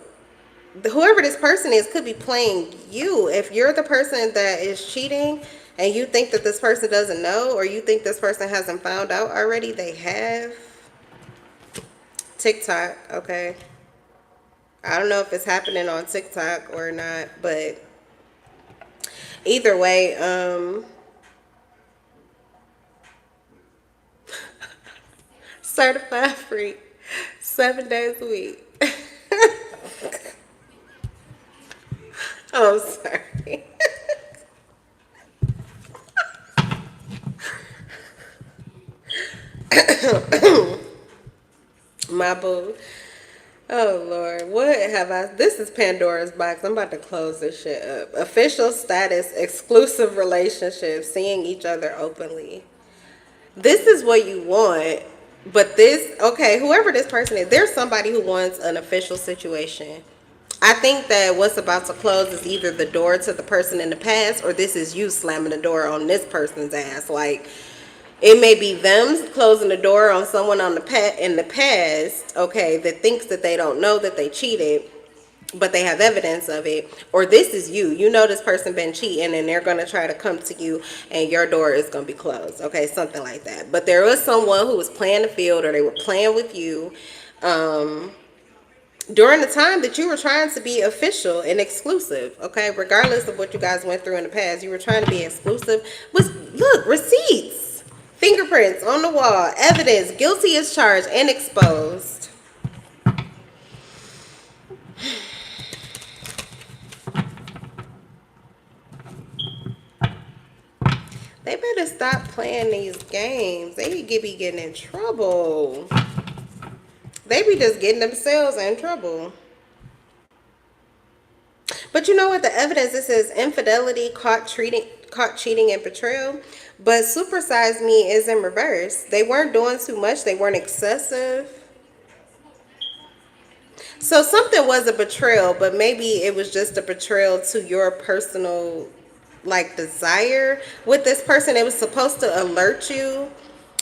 Whoever this person is could be playing you. If you're the person that is cheating and you think that this person doesn't know, or you think this person hasn't found out already, they have. TikTok, okay. I don't know if it's happening on TikTok or not, but either way, certified free, 7 days a week. Oh, sorry. My boo. Oh, Lord. What have I... This is Pandora's box. I'm about to close this shit up. Official status, exclusive relationship, seeing each other openly. This is what you want. But this... Okay, whoever this person is, there's somebody who wants an official situation. I think that what's about to close is either the door to the person in the past, or this is you slamming the door on this person's ass. Like, it may be them closing the door on someone on in the past, okay, that thinks that they don't know that they cheated, but they have evidence of it. Or this is you. You know this person been cheating, and they're going to try to come to you, and your door is going to be closed. Okay, something like that. But there was someone who was playing the field, or they were playing with you, during the time that you were trying to be official and exclusive, okay? Regardless of what you guys went through in the past, you were trying to be exclusive. Look, receipts, fingerprints on the wall, evidence, guilty as charged and exposed. They better stop playing these games. They be getting in trouble. They be just getting themselves in trouble. But you know what? The evidence, it says infidelity, caught cheating, and betrayal. But supersize me is in reverse. They weren't doing too much. They weren't excessive. So something was a betrayal, but maybe it was just a betrayal to your personal, like, desire with this person. It was supposed to alert you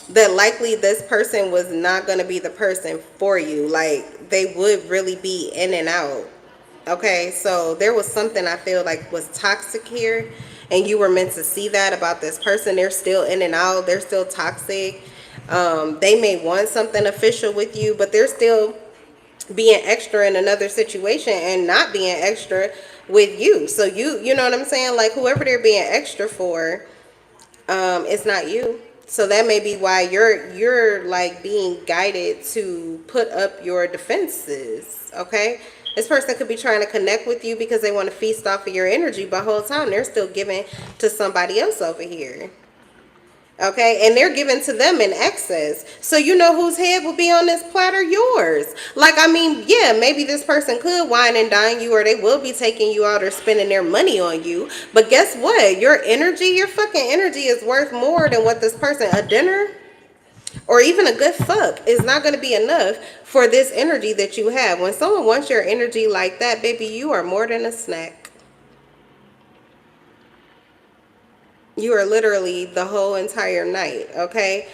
that likely this person was not going to be the person for you. Like, they would really be in and out. Okay, so there was something I feel like was toxic here, and you were meant to see that about this person. They're still in and out. They're still toxic. They may want something official with you, but they're still being extra in another situation and not being extra with you. So you know what I'm saying? Like, whoever they're being extra for, it's not you. So that may be why you're like being guided to put up your defenses, okay? This person could be trying to connect with you because they want to feast off of your energy, but the whole time they're still giving to somebody else over here. Okay, and they're giving to them in excess. So you know whose head will be on this platter? Yours. Like, I mean, yeah, maybe this person could wine and dine you, or they will be taking you out or spending their money on you. But guess what? Your energy, your fucking energy is worth more than what this person, a dinner or even a good fuck, is not going to be enough for this energy that you have. When someone wants your energy like that, baby, you are more than a snack. You are literally the whole entire night, okay?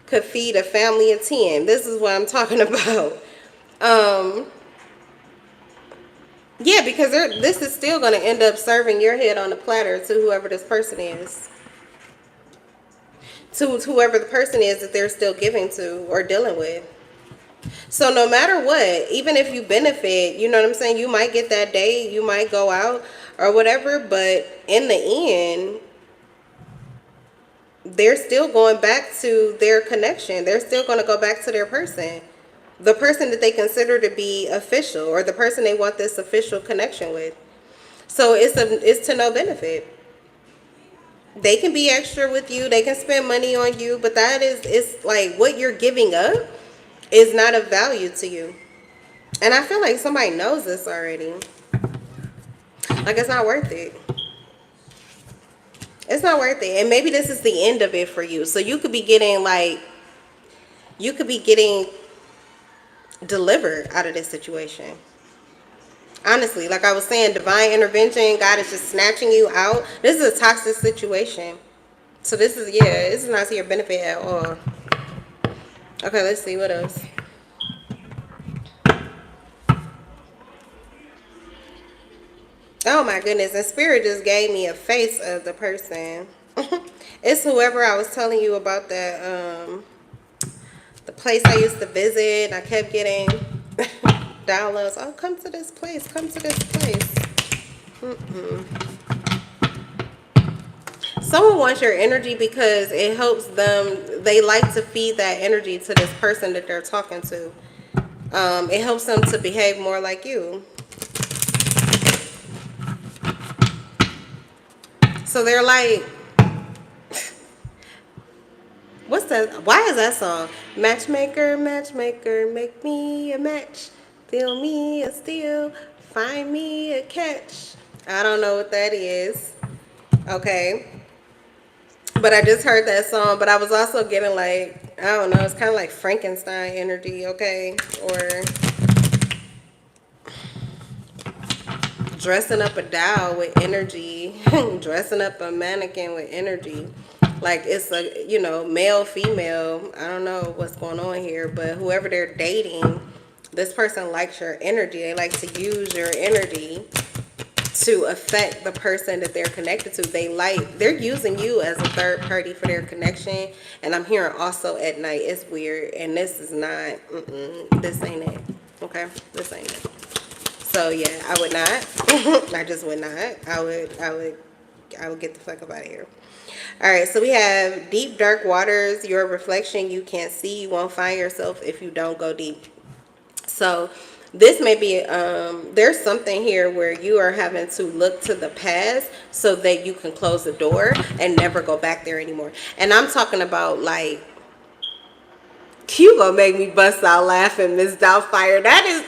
Could feed a family of 10. This is what I'm talking about. Yeah, because this is still going to end up serving your head on the platter to whoever this person is. To whoever the person is that they're still giving to or dealing with. So no matter what, even if you benefit, you know what I'm saying? You might get that date, you might go out or whatever, but in the end, they're still going back to their connection. They're still going to go back to their person. The person that they consider to be official, or the person they want this official connection with. So it's to no benefit. They can be extra with you. They can spend money on you. But that is, it's like what you're giving up is not of value to you. And I feel like somebody knows this already. Like, it's not worth it. It's not worth it. And maybe this is the end of it for you. So you could be getting like, you could be getting delivered out of this situation. Honestly, like I was saying, divine intervention, God is just snatching you out. This is a toxic situation. So this is, yeah, this is not to your benefit at all. Okay, let's see what else. Oh my goodness, and Spirit just gave me a face of the person. It's whoever I was telling you about that, the place I used to visit. I kept getting downloads. Oh, come to this place, come to this place. Someone wants your energy because it helps them. They like to feed that energy to this person that they're talking to. It helps them to behave more like you. So they're like, what's that? Why is that song? Matchmaker, matchmaker, make me a match. Steal me a steal, find me a catch. I don't know what that is. Okay. But I just heard that song, but I was also getting like, I don't know, it's kind of like Frankenstein energy, okay? Or dressing up a doll with energy, dressing up a mannequin with energy. Like it's a, you know, male, female. I don't know what's going on here, but whoever they're dating, this person likes your energy. They like to use your energy to affect the person that they're connected to. They're using you as a third party for their connection. And I'm hearing also at night. It's weird. And this is not, this ain't it. Okay? This ain't it. So yeah, I would not. I just would not. I would get the fuck up out of here. All right, so we have deep, dark waters, your reflection you can't see. You won't find yourself if you don't go deep. So this may be, there's something here where you are having to look to the past so that you can close the door and never go back there anymore. And I'm talking about like, you gonna make me bust out laughing, Miss Doubtfire. That is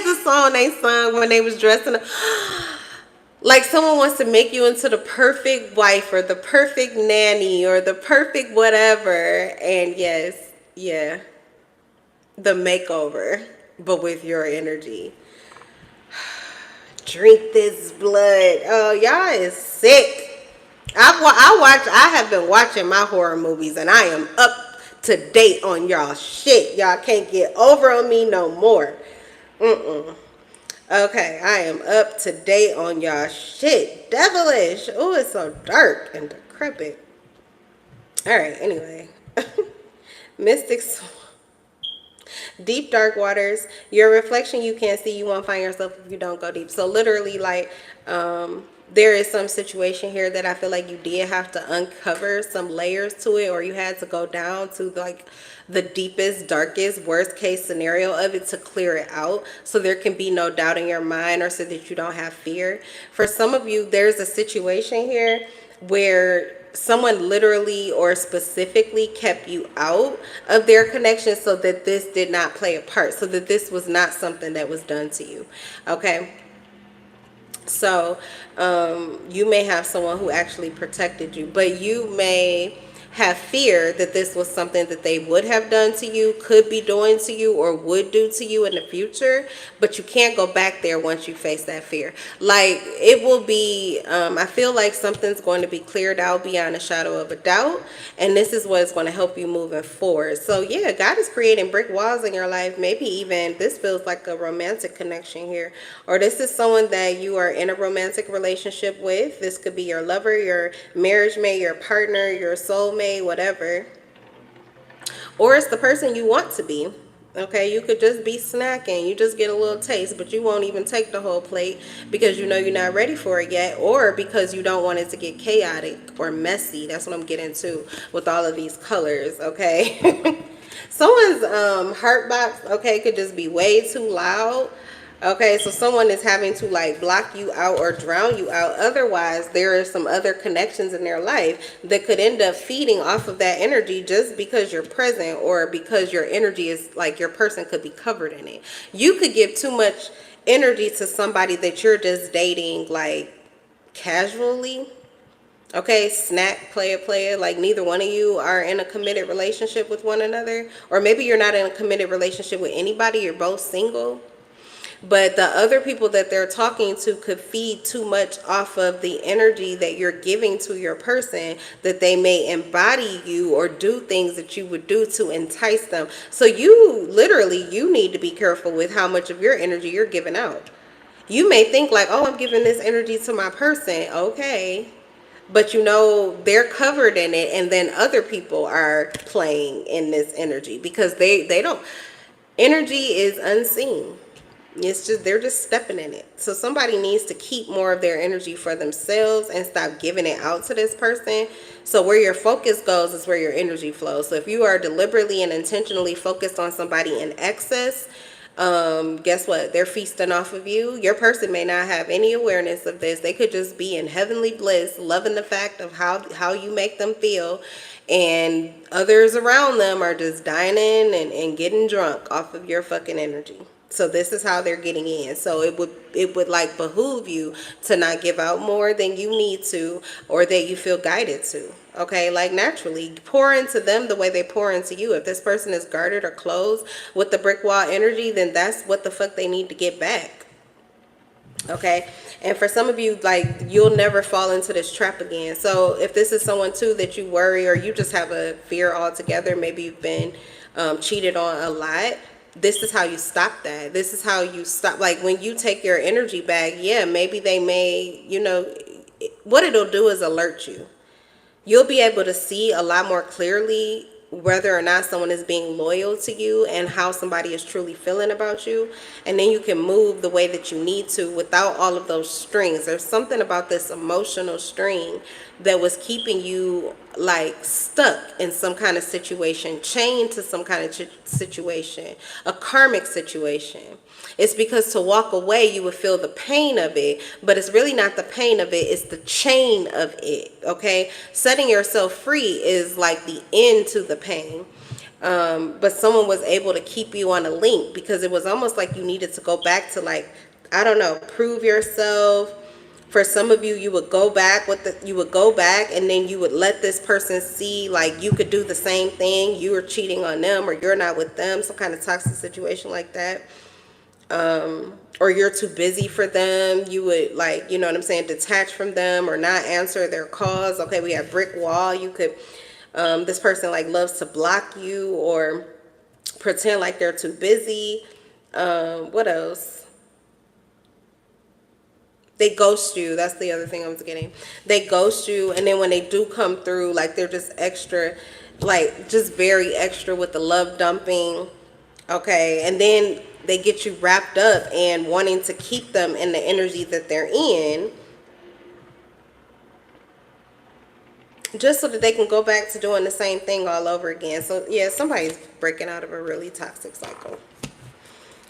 the song they sung when they was dressing up. Like someone wants to make you into the perfect wife or the perfect nanny or the perfect whatever. And yes, yeah, the makeover, but with your energy. Drink this blood. Oh, y'all is sick. I have been watching my horror movies and I am up to date on y'all shit. Y'all can't get over on me no more. Okay, I am up to date on y'all shit. Devilish. Oh, it's so dark and decrepit. All right, anyway. Mystics. Deep, dark waters. Your reflection you can't see. You won't find yourself if you don't go deep. So literally, like, there is some situation here that I feel like you did have to uncover some layers to it, or you had to go down to like the deepest, darkest, worst case scenario of it to clear it out so there can be no doubt in your mind, or so that you don't have fear. For some of you, there's a situation here where someone literally or specifically kept you out of their connection so that this did not play a part, so that this was not something that was done to you. Okay. So you may have someone who actually protected you, but you may have fear that this was something that they would have done to you, could be doing to you, or would do to you in the future, but you can't go back there once you face that fear. Like it will be, I feel like something's going to be cleared out beyond a shadow of a doubt, and this is what is going to help you moving forward. So yeah, God is creating brick walls in your life. Maybe even this feels like a romantic connection here, or this is someone that you are in a romantic relationship with. This could be your lover, your marriage mate, your partner, your soulmate, whatever, or it's the person you want to be. Okay, you could just be snacking, you just get a little taste, but you won't even take the whole plate because you know you're not ready for it yet, or because you don't want it to get chaotic or messy. That's what I'm getting to with all of these colors. Okay. Someone's heart box, okay, could just be way too loud. Okay, so someone is having to like block you out or drown you out. Otherwise, there are some other connections in their life that could end up feeding off of that energy just because you're present, or because your energy is like your person could be covered in it. You could give too much energy to somebody that you're just dating like casually. Okay, snack, player, like neither one of you are in a committed relationship with one another. Or maybe you're not in a committed relationship with anybody, you're both single. But the other people that they're talking to could feed too much off of the energy that you're giving to your person, that they may embody you or do things that you would do to entice them. So you need to be careful with how much of your energy you're giving out. You may think like, oh, I'm giving this energy to my person. Okay. But they're covered in it, and then other people are playing in this energy because they don't, energy is unseen. It's just they're just stepping in it. So somebody needs to keep more of their energy for themselves and stop giving it out to this person. So where your focus goes is where your energy flows. So if you are deliberately and intentionally focused on somebody in excess, guess what? They're feasting off of you. Your person may not have any awareness of this. They could just be in heavenly bliss, loving the fact of how you make them feel. And others around them are just dining and getting drunk off of your fucking energy. So this is how they're getting in. So it would like behoove you to not give out more than you need to, or that you feel guided to. Okay, like naturally pour into them the way they pour into you. If this person is guarded or closed with the brick wall energy, then that's what the fuck they need to get back. Okay, and for some of you, like, you'll never fall into this trap again. So if this is someone too that you worry, or you just have a fear altogether, maybe you've been cheated on a lot, this is how you stop that. This is how you stop, like, when you take your energy back. Yeah, maybe they may, what it'll do is alert you. You'll be able to see a lot more clearly whether or not someone is being loyal to you and how somebody is truly feeling about you. And then you can move the way that you need to without all of those strings. There's something about this emotional string that was keeping you like stuck in some kind of situation, chained to some kind of situation, a karmic situation. It's because to walk away, you would feel the pain of it, but it's really not the pain of it, it's the chain of it, okay? Setting yourself free is like the end to the pain. But someone was able to keep you on a link because it was almost like you needed to go back to, like, I don't know, prove yourself. For some of you, you would go back and then you would let this person see like you could do the same thing. You were cheating on them, or you're not with them, some kind of toxic situation like that. Or you're too busy for them. You would, like, you know what I'm saying, detach from them or not answer their calls. Okay, we have brick wall. You could, this person like loves to block you or pretend like they're too busy. What else? They ghost you. That's the other thing I was getting. They ghost you, and then when they do come through, like, they're just extra, like, just very extra with the love dumping. Okay, and then they get you wrapped up and wanting to keep them in the energy that they're in, just so that they can go back to doing the same thing all over again. So yeah, somebody's breaking out of a really toxic cycle.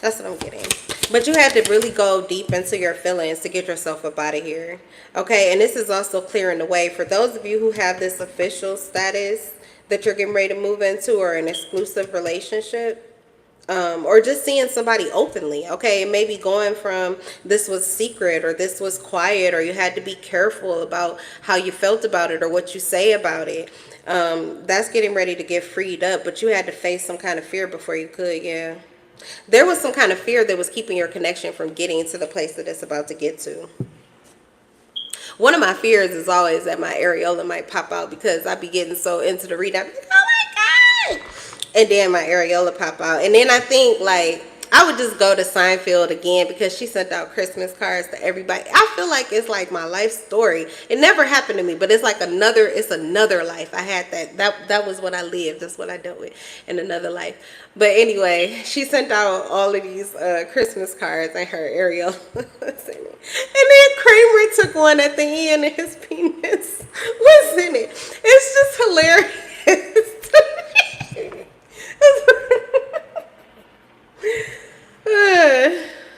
That's what I'm getting. But you had to really go deep into your feelings to get yourself up out of here. Okay, and this is also clearing the way for those of you who have this official status that you're getting ready to move into, or an exclusive relationship. Or just seeing somebody openly. Okay, it may be going from this was secret, or this was quiet, or you had to be careful about how you felt about it or what you say about it. That's getting ready to get freed up, but you had to face some kind of fear before you could. Yeah, there was some kind of fear that was keeping your connection from getting to the place that it's about to get to. One of my fears is always that my areola might pop out, because I be getting so into the read. I'm like, oh my God. And then my areola pop out. And then I think, like, I would just go to Seinfeld again, because she sent out Christmas cards to everybody. I feel like it's like my life story. It never happened to me, but it's like another life. I had that was what I lived. That's what I dealt with in another life. But anyway, she sent out all of these Christmas cards, and her areola was in it. And then Kramer took one at the end, and his penis was in it. It's just hilarious.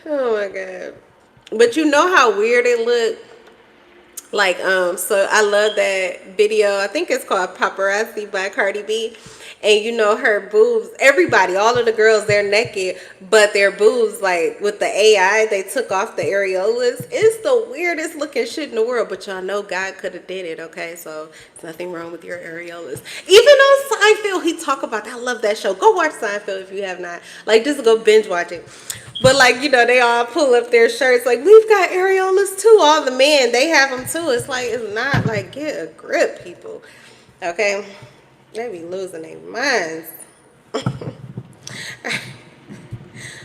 Oh my But you know how weird it looked? Like, so I love that video. I think it's called Paparazzi by Cardi B. And you know her boobs, everybody, all of the girls, they're naked, but their boobs, like with the AI, they took off the areolas. It's the weirdest looking shit in the world, but y'all know God could have did it, okay? So there's nothing wrong with your areolas. Even on Seinfeld, he talk about that. I love that show. Go watch Seinfeld if you have not. Like, just go binge watch it. But like, you know, they all pull up their shirts like, we've got areolas too. All the men, they have them too. It's like, it's not like, get a grip, people. Okay? They be losing their minds.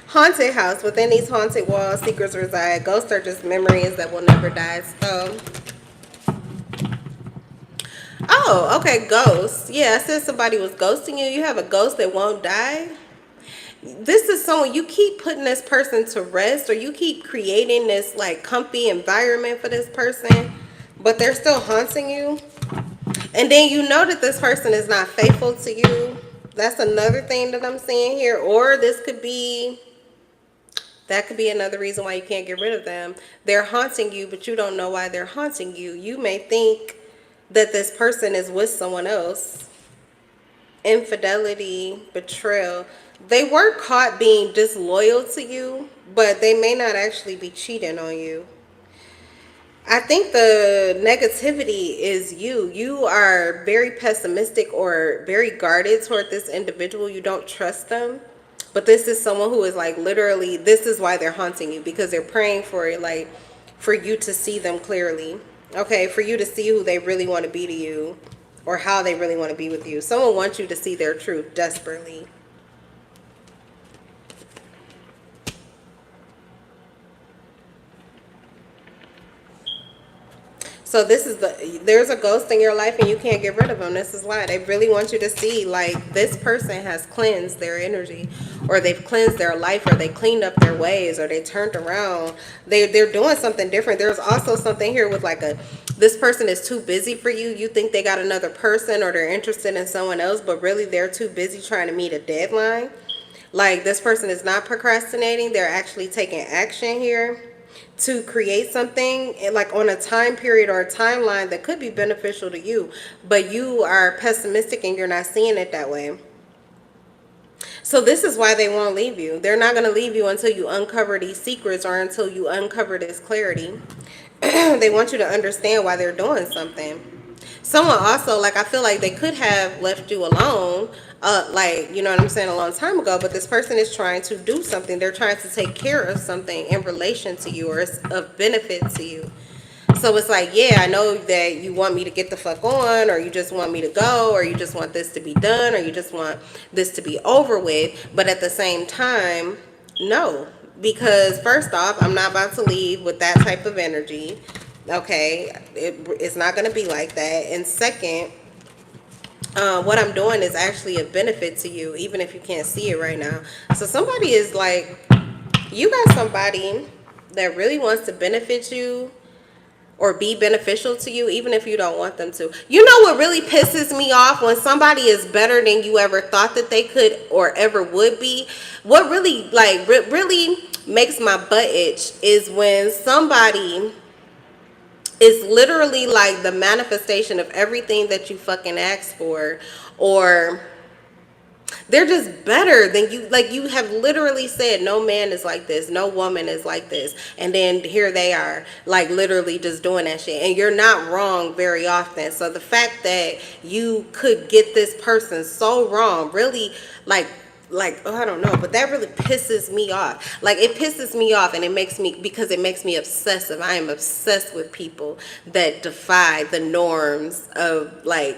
Haunted house. Within these haunted walls, secrets reside. Ghosts are just memories that will never die. So, oh, okay, ghosts. Yeah, I said somebody was ghosting you. You have a ghost that won't die. This is someone, you keep putting this person to rest, or you keep creating this like comfy environment for this person, but they're still haunting you. And then you know that this person is not faithful to you. That's another thing that I'm seeing here. Or this could be, that could be another reason why you can't get rid of them. They're haunting you, but you don't know why they're haunting you. You may think that this person is with someone else. Infidelity, betrayal. They were caught being disloyal to you, but they may not actually be cheating on you. I think the negativity is you. You are very pessimistic or very guarded toward this individual. You don't trust them. But this is someone who is like literally, this is why they're haunting you, because they're praying for it, like for you to see them clearly. Okay, for you to see who they really want to be to you, or how they really want to be with you. Someone wants you to see their truth desperately. So this is there's a ghost in your life and you can't get rid of them. This is why they really want you to see, like, this person has cleansed their energy, or they've cleansed their life, or they cleaned up their ways, or they turned around. They're doing something different. There's also something here with like this person is too busy for you. You think they got another person, or they're interested in someone else, but really they're too busy trying to meet a deadline. Like, this person is not procrastinating. They're actually taking action here to create something like on a time period or a timeline that could be beneficial to you, but you are pessimistic and you're not seeing it that way. So this is why they won't leave you. They're not going to leave you until you uncover these secrets, or until you uncover this clarity. They want you to understand why they're doing something. Someone also, like, I feel like they could have left you alone, like, you know what I'm saying, a long time ago, but this person is trying to do something. They're trying to take care of something in relation to you, or it's of benefit to you. So it's like, yeah, I know that you want me to get the fuck on, or you just want me to go, or you just want this to be done, or you just want this to be over with. But at the same time, no. Because first off, I'm not about to leave with that type of energy. Okay, it's not going to be like that. And second, what I'm doing is actually a benefit to you, even if you can't see it right now. So somebody is like, you got somebody that really wants to benefit you or be beneficial to you, even if you don't want them to. You know what really pisses me off? When somebody is better than you ever thought that they could or ever would be. What really, like, really makes my butt itch is when somebody is literally like the manifestation of everything that you fucking asked for, or they're just better than you. Like, you have literally said, no man is like this, no woman is like this, and then here they are, like, literally just doing that shit. And you're not wrong very often. So the fact that you could get this person so wrong really, like, oh, I don't know, but that really pisses me off. Like, it pisses me off, and it makes me, because it makes me obsessive. I am obsessed with people that defy the norms of, like,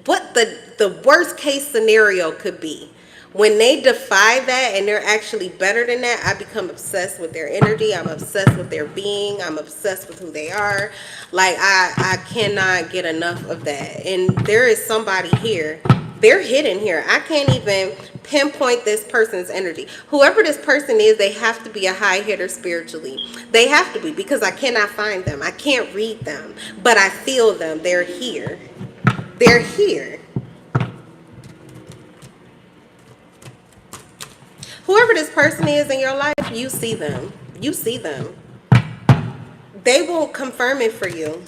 what the worst case scenario could be. When they defy that and they're actually better than that, I become obsessed with their energy. I'm obsessed with their being. I'm obsessed with who they are. Like, I cannot get enough of that. And there is somebody here. They're hidden here. I can't even pinpoint this person's energy. Whoever this person is, they have to be a high hitter spiritually. They have to be, because I cannot find them. I can't read them, but I feel them. They're here. They're here. Whoever this person is in your life, you see them. You see them. They won't confirm it for you.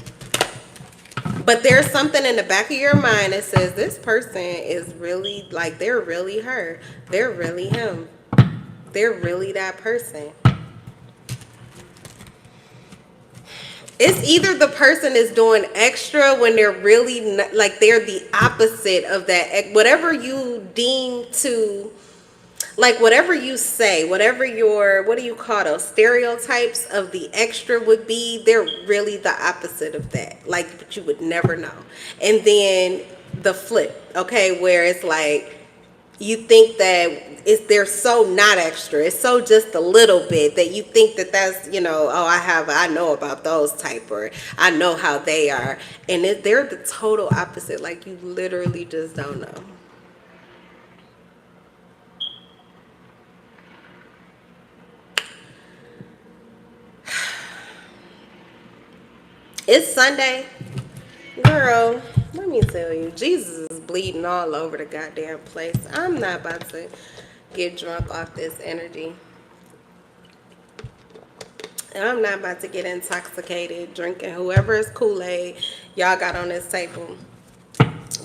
But there's something in the back of your mind that says this person is really, like, they're really her. They're really him. They're really that person. It's either the person is doing extra when they're really not, like, they're the opposite of that. Whatever you deem to, like, whatever you say, whatever your, what do you call those stereotypes of the extra would be, they're really the opposite of that. Like, but you would never know. And then the flip, okay, where it's like, you think that they're so not extra, it's so just a little bit that you think that that's, you know, oh, I know about those type, or I know how they are, and they're the total opposite. Like, you literally just don't know. It's Sunday, girl. Let me tell you, Jesus is bleeding all over the goddamn place. I'm not about to get drunk off this energy. And I'm not about to get intoxicated drinking whoever's Kool-Aid y'all got on this table.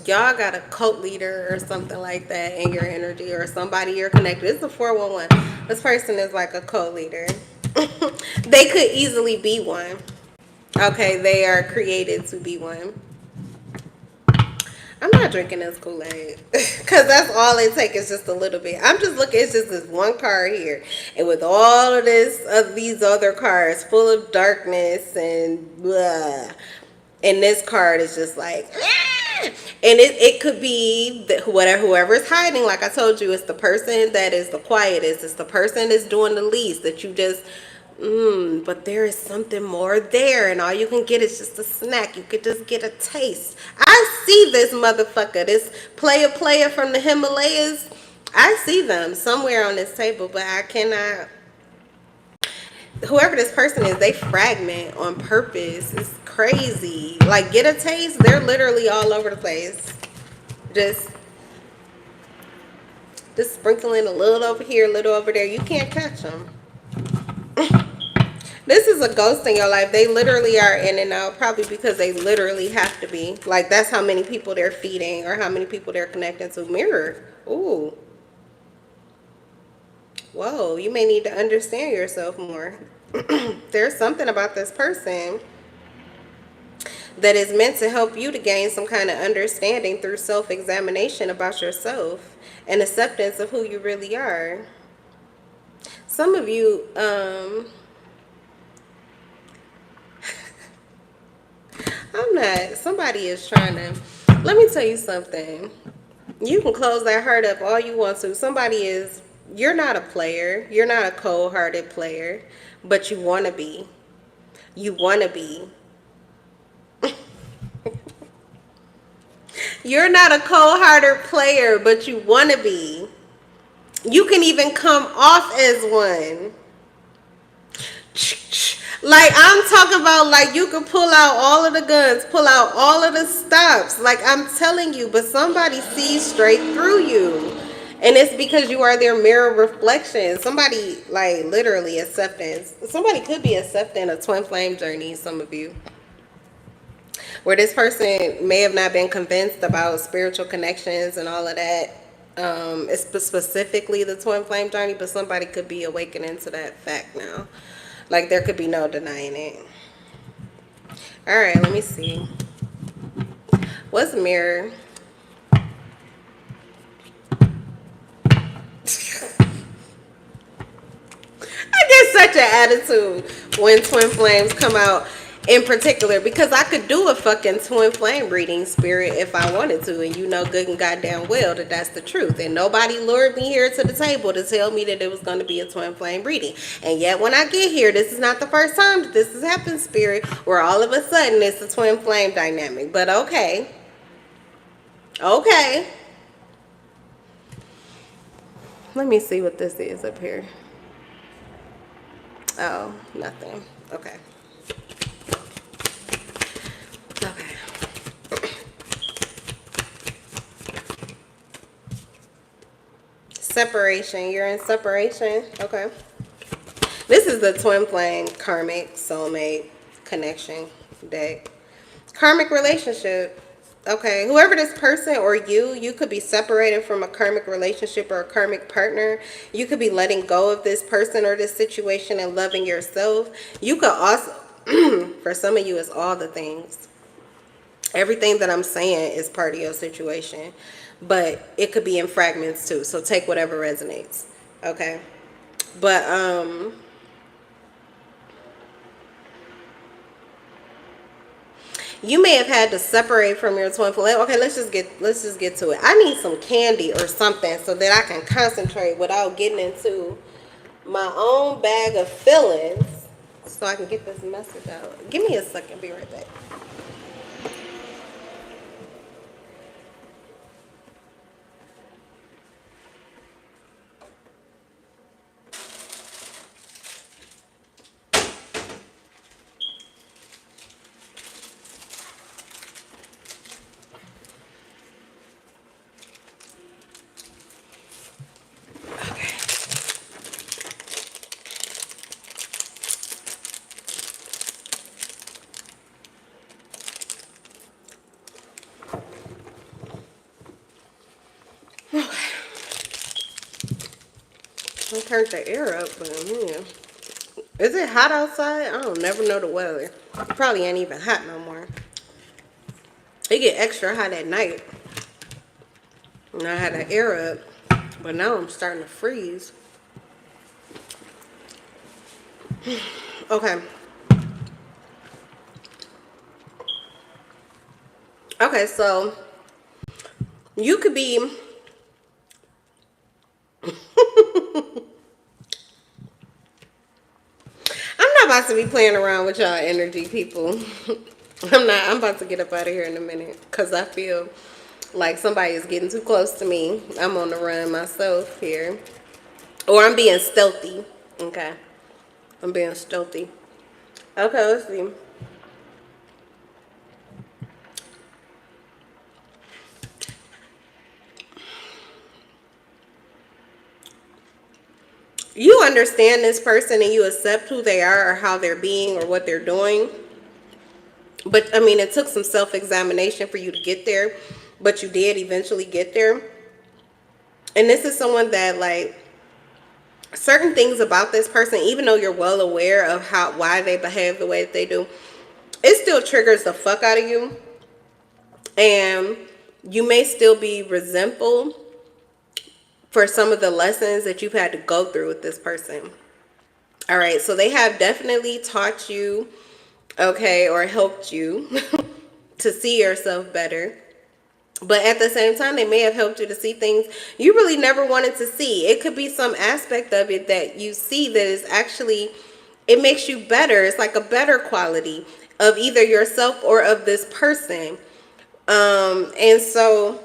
Y'all got a cult leader or something like that in your energy, or somebody you're connected. It's a 411. This person is like a cult leader. They could easily be one. Okay, they are created to be one. I'm not drinking this Kool-Aid because that's all it takes is just a little bit. I'm just looking, it's just this one card here. And with all of this, of these other cards full of darkness and blah. And this card is just like, ah! And it could be that whoever's hiding, like I told you, it's the person that is the quietest. It's the person that's doing the least, that you just, but there is something more there, and all you can get is just a snack. You could just get a taste. I see this motherfucker, this player from the Himalayas. I see them somewhere on this table, but I cannot. Whoever this person is, they fragment on purpose. It's crazy. Like, get a taste. They're literally all over the place. Just sprinkling a little over here, a little over there. You can't catch them. This is a ghost in your life. They literally are in and out, probably because they literally have to be. Like, that's how many people they're feeding or how many people they're connecting to. Mirror. Ooh. Whoa, you may need to understand yourself more. There's something about this person that is meant to help you to gain some kind of understanding through self-examination about yourself and acceptance of who you really are. Some of you, I'm not, somebody is trying to, let me tell you something. You can close that heart up all you want to. Somebody is, you're not a player. You're not a cold-hearted player, but you want to be. You want to be. You're not a cold-hearted player, but you want to be. You can even come off as one. Like, I'm talking about, like, you can pull out all of the guns, pull out all of the stops. Like, I'm telling you, but somebody sees straight through you. And it's because you are their mirror reflection. Somebody, like, literally acceptance. Somebody could be accepting a twin flame journey, some of you. Where this person may have not been convinced about spiritual connections and all of that. It's specifically the twin flame journey, but somebody could be awakening to that fact now. Like, there could be no denying it. All right, let me see. What's mirror? I get such an attitude when twin flames come out in particular, because I could do a fucking twin flame reading, spirit, if I wanted to, and you know good and goddamn well that that's the truth, and nobody lured me here to the table to tell me that it was going to be a twin flame reading. And yet when I get here, this is not the first time that this has happened, spirit, where all of a sudden it's a twin flame dynamic. But okay, let me see what this is up here. Oh, nothing. Okay. separation. You're in separation. Okay. This is the twin flame karmic soulmate connection deck. Karmic relationship. Okay, whoever this person or you could be separated from a karmic relationship or a karmic partner. You could be letting go of this person or this situation and loving yourself. You could also, for some of you, it's all the things. Everything that I'm saying is part of your situation, but it could be in fragments too. So take whatever resonates. Okay, but you may have had to separate from your twin flame. Okay, let's just get to it. I need some candy or something so that I can concentrate without getting into my own bag of feelings, so I can get this message out. Give me a second. Be right back. I turned the air up, but yeah. Is it hot outside? I don't never know the weather. It probably ain't even hot no more. It get extra hot at night. And I had the air up, but now I'm starting to freeze. Okay. Okay, so you could be I'm not about to be playing around with y'all energy, people. I'm about to get up out of here in a minute because I feel like somebody is getting too close to me. I'm on the run myself here. Or I'm being stealthy. Okay. I'm being stealthy. Okay, let's see. You understand this person and you accept who they are or how they're being or what they're doing. But, I mean, it took some self-examination for you to get there. But you did eventually get there. And this is someone that, like, certain things about this person, even though you're well aware of why they behave the way that they do, it still triggers the fuck out of you. And you may still be resentful for some of the lessons that you've had to go through with this person. All right, so they have definitely taught you, okay, or helped you to see yourself better. But at the same time, they may have helped you to see things you really never wanted to see. It could be some aspect of it that you see that is actually, it makes you better. It's like a better quality of either yourself or of this person. And so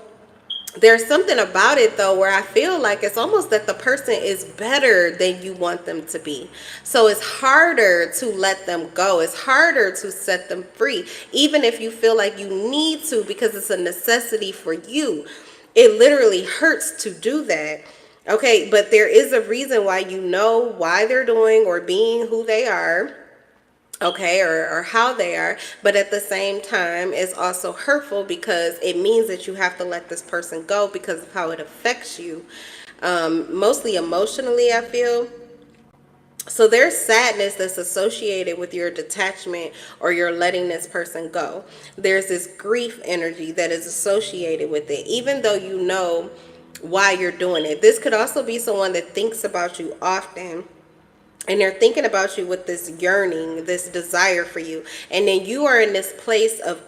there's something about it though where I feel like it's almost that the person is better than you want them to be. So it's harder to let them go. It's harder to set them free, even if you feel like you need to, because it's a necessity for you. It literally hurts to do that. Okay, but there is a reason why you know why they're doing or being who they are. Okay, or how they are, but at the same time it's also hurtful because it means that you have to let this person go because of how it affects you, mostly emotionally, I feel. So there's sadness that's associated with your detachment or your letting this person go. There's this grief energy that is associated with it, even though you know why you're doing it. This could also be someone that thinks about you often. And they're thinking about you with this yearning, this desire for you. And then you are in this place of,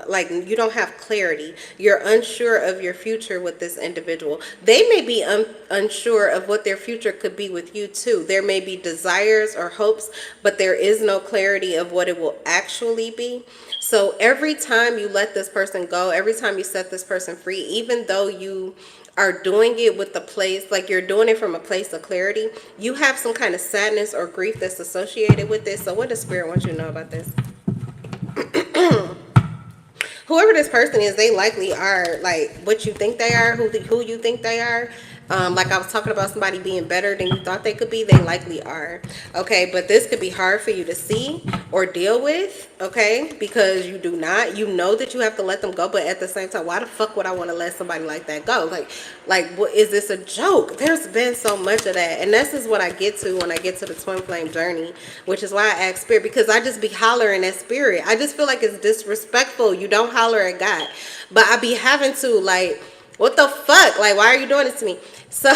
like, you don't have clarity. You're unsure of your future with this individual. They may be unsure of what their future could be with you too. There may be desires or hopes, but there is no clarity of what it will actually be. So every time you let this person go, every time you set this person free, even though you are doing it with the place, like you're doing it from a place of clarity, you have some kind of sadness or grief that's associated with this. So what does Spirit want you to know about this? Whoever this person is, they likely are like what you think they are, who you think they are. Like I was talking about somebody being better than you thought they could be, they likely are. Okay, but this could be hard for you to see or deal with, okay? Because you do not, you know that you have to let them go, but at the same time, why the fuck would I want to let somebody like that go? Like, what is this a joke? There's been so much of that, and this is what I get to when I get to the twin flame journey, which is why I ask spirit, because I just be hollering at spirit. I just feel like it's disrespectful. You don't holler at God, but I be having to, like, what the fuck? Like, why are you doing this to me? So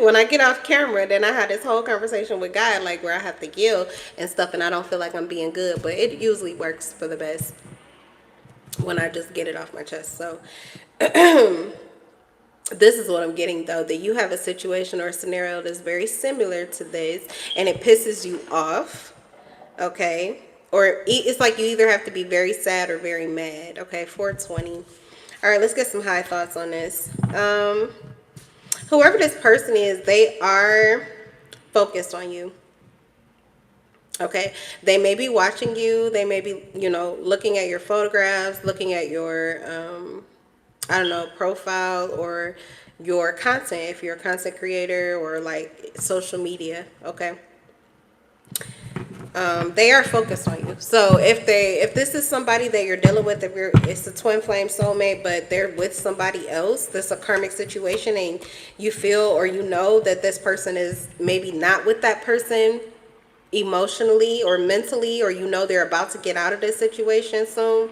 when I get off camera, then I have this whole conversation with God, like where I have to yell and stuff, and I don't feel like I'm being good, but it usually works for the best when I just get it off my chest. So this is what I'm getting, though, that you have a situation or a scenario that's very similar to this, and it pisses you off, okay? Or it's like you either have to be very sad or very mad, okay? 420. All right, let's get some high thoughts on this. Whoever this person is, they are focused on you. Okay, they may be watching you. They may be, you know, looking at your photographs, looking at your, I don't know, profile or your content, if you're a content creator or like social media. Okay. They are focused on you. So if this is somebody that you're dealing with, it's a twin flame soulmate, but they're with somebody else, that's a karmic situation, and you feel or you know that this person is maybe not with that person emotionally or mentally, or you know they're about to get out of this situation soon,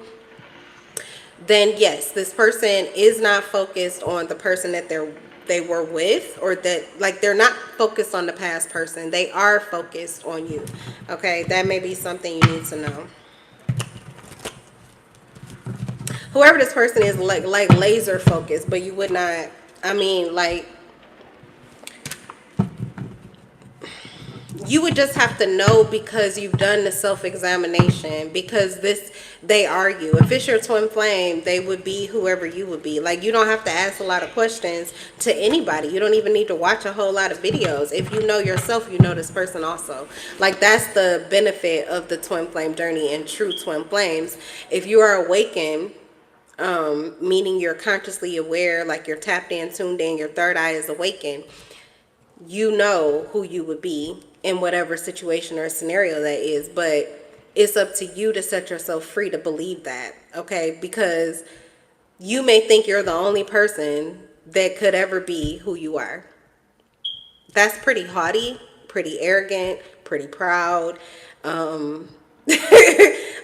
then yes, this person is not focused on the person that they were with, or that, like, they're not focused on the past person. They are focused on you. Okay, that may be something you need to know. Whoever this person is, like laser focused, but you would not, I mean, like, you would just have to know because you've done the self-examination, because they are you. If it's your twin flame, they would be whoever you would be. Like, you don't have to ask a lot of questions to anybody. You don't even need to watch a whole lot of videos. If you know yourself, you know this person also. Like, that's the benefit of the twin flame journey and true twin flames. If you are awakened, meaning you're consciously aware, like you're tapped in, tuned in, your third eye is awakened, you know who you would be in whatever situation or scenario that is. But it's up to you to set yourself free to believe that, okay? Because you may think you're the only person that could ever be who you are. That's pretty haughty, pretty arrogant, pretty proud.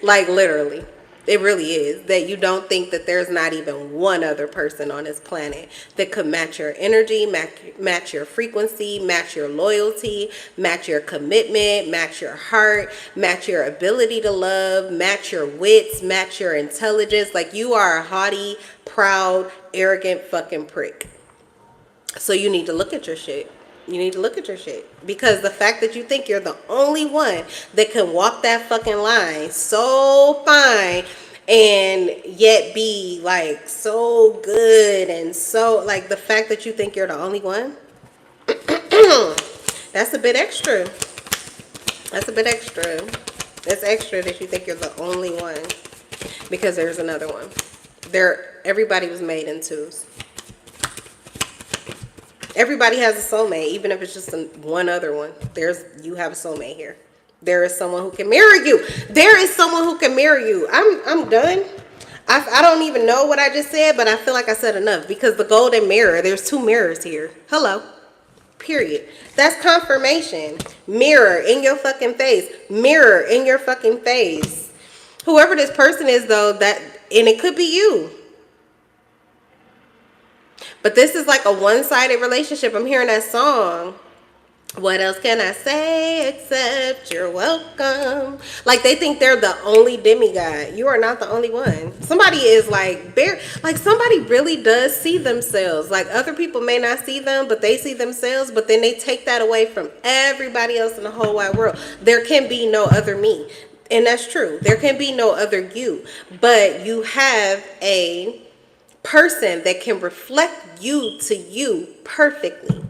Like, literally. It really is, that you don't think that there's not even one other person on this planet that could match your energy, match your frequency, match your loyalty, match your commitment, match your heart, match your ability to love, match your wits, match your intelligence. Like, you are a haughty, proud, arrogant fucking prick. So you need to look at your shit. You need to look at your shit, because the fact that you think you're the only one that can walk that fucking line so fine and yet be like so good, and so, like, the fact that you think you're the only one, that's a bit extra. That's a bit extra. That's extra that you think you're the only one, because there's another one. Everybody was made in twos. Everybody has a soulmate, even if it's just one other one. You have a soulmate here. There is someone who can marry you. There is someone who can marry you. I'm done. I don't even know what I just said, but I feel like I said enough, because the golden mirror, there's two mirrors here. Hello. Period. That's confirmation. Mirror in your fucking face. Mirror in your fucking face. Whoever this person is, though, and it could be you. But this is like a one-sided relationship. I'm hearing that song. What else can I say except you're welcome? Like, they think they're the only demigod. You are not the only one. Somebody is like somebody really does see themselves. Like, other people may not see them, but they see themselves. But then they take that away from everybody else in the whole wide world. There can be no other me. And that's true. There can be no other you. But you have a person that can reflect you to you perfectly.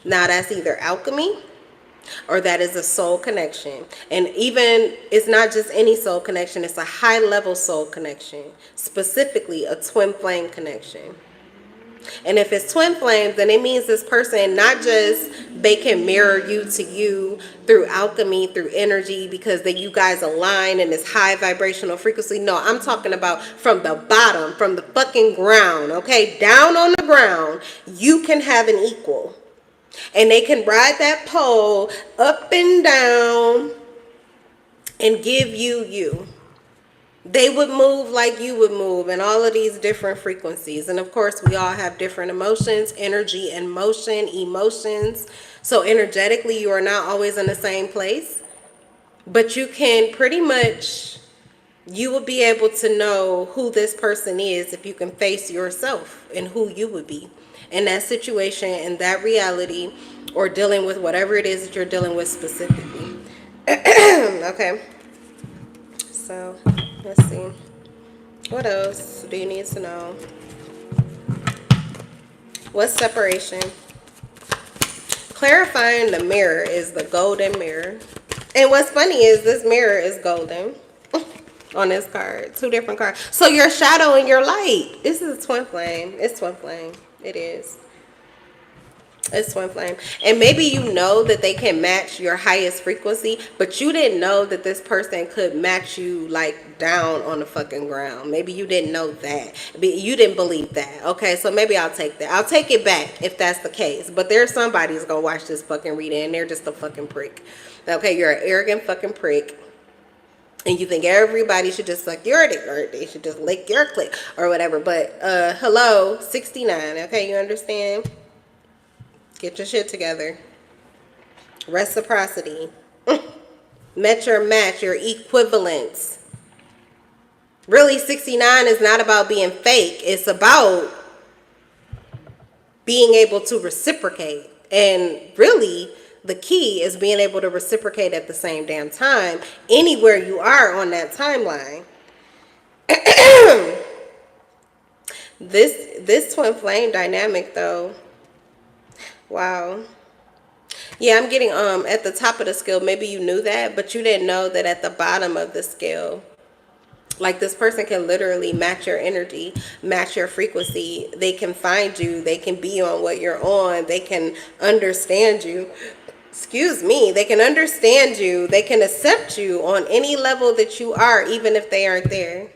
Now, that's either alchemy or that is a soul connection. And even, it's not just any soul connection, it's a high level soul connection, specifically a twin flame connection. And if it's twin flames, then it means this person, not just they can mirror you to you through alchemy, through energy, because that you guys align in this high vibrational frequency. No, I'm talking about from the bottom, from the fucking ground, okay? Down on the ground, you can have an equal. And they can ride that pole up and down and give you you. They would move like you would move in all of these different frequencies. And of course, we all have different emotions, energy and motion, emotions. So energetically, you are not always in the same place. But you can pretty much, you will be able to know who this person is if you can face yourself and who you would be in that situation, in that reality, or dealing with whatever it is that you're dealing with specifically. Okay. So, let's see. What else do you need to know? What's separation? Clarifying the mirror is the golden mirror. And what's funny is this mirror is golden on this card. 2 different cards. So your shadow and your light. This is a twin flame. It's twin flame. It is. It's twin flame. And maybe you know that they can match your highest frequency, but you didn't know that this person could match you like down on the fucking ground. Maybe you didn't know that. You didn't believe that. Okay, so maybe I'll take that. I'll take it back if that's the case. But there's somebody who's gonna watch this fucking reading and they're just a fucking prick. Okay, you're an arrogant fucking prick. And you think everybody should just suck your dick, or they should just lick your clit or whatever. But hello, 69. Okay, you understand? Get your shit together. Reciprocity. Met your match, your equivalence. Really, 69 is not about being fake. It's about being able to reciprocate. And really, the key is being able to reciprocate at the same damn time, anywhere you are on that timeline. This twin flame dynamic, though. Wow. Yeah, I'm getting at the top of the scale, maybe you knew that, but you didn't know that at the bottom of the scale, like this person can literally match your energy, match your frequency. They can find you. They can be on what you're on. They can understand you. Excuse me. They can understand you. They can accept you on any level that you are, even if they aren't there.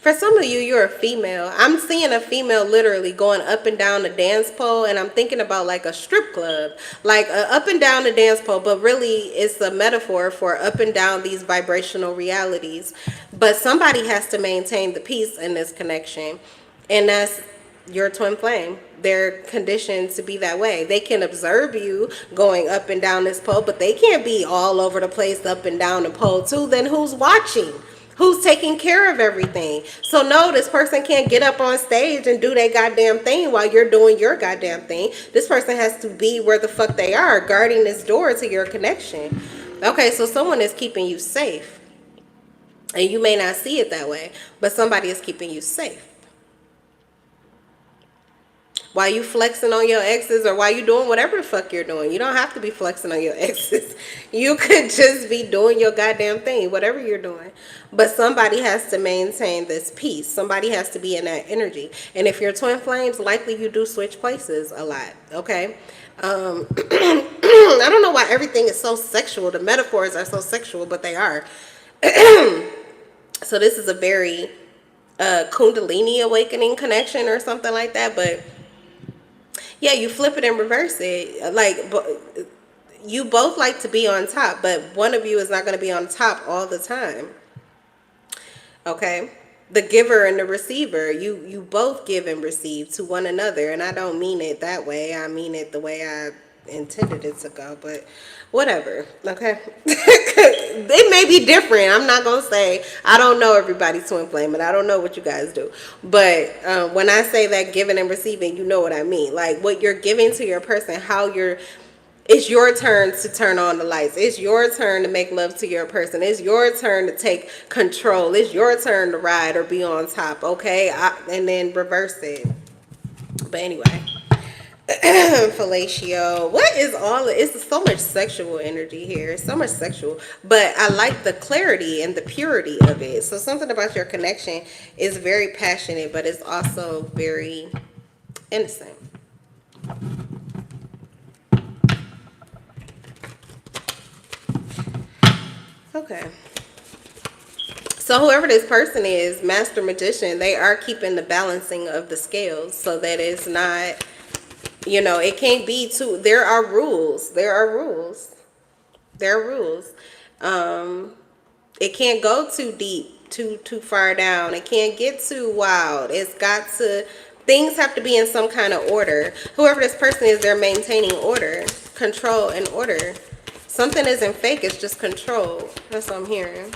For some of you, you're a female. I'm seeing a female literally going up and down the dance pole, and I'm thinking about like a strip club, like up and down the dance pole, but really it's a metaphor for up and down these vibrational realities. But somebody has to maintain the peace in this connection, and that's your twin flame. They're conditioned to be that way. They can observe you going up and down this pole, but they can't be all over the place up and down the pole too. Then who's watching? Who's taking care of everything? So no, this person can't get up on stage and do their goddamn thing while you're doing your goddamn thing. This person has to be where the fuck they are, guarding this door to your connection. Okay, so someone is keeping you safe. And you may not see it that way, but somebody is keeping you safe. While you flexing on your exes, or while you doing whatever the fuck you're doing. You don't have to be flexing on your exes. You could just be doing your goddamn thing, whatever you're doing. But somebody has to maintain this peace. Somebody has to be in that energy. And if you're twin flames, likely you do switch places a lot, okay? I don't know why everything is so sexual. The metaphors are so sexual, but they are. So this is a very Kundalini awakening connection or something like that, but yeah, you flip it and reverse it. Like, you both like to be on top, but one of you is not going to be on top all the time. Okay? The giver and the receiver, you both give and receive to one another. And I don't mean it that way. I mean it the way I intended it to go, but whatever. Okay? It may be different. I'm not going to say, I don't know everybody's twin flame, and I don't know what you guys do. But when I say that giving and receiving, you know what I mean. Like, what you're giving to your person, it's your turn to turn on the lights. It's your turn to make love to your person. It's your turn to take control. It's your turn to ride or be on top, okay? And then reverse it. But anyway, Fellatio. What is all? It's so much sexual energy here. It's so much sexual, but I like the clarity and the purity of it. So something about your connection is very passionate, but it's also very innocent. Okay. So whoever this person is, master magician, they are keeping the balancing of the scales so that it's not, it can't be too. There are rules. There are rules. There are rules. Um, it can't go too deep, too far down. It can't get too wild. It's got to. Things have to be in some kind of order. Whoever this person is, they're maintaining order, control, and order. Something isn't fake. It's just control. That's what I'm hearing.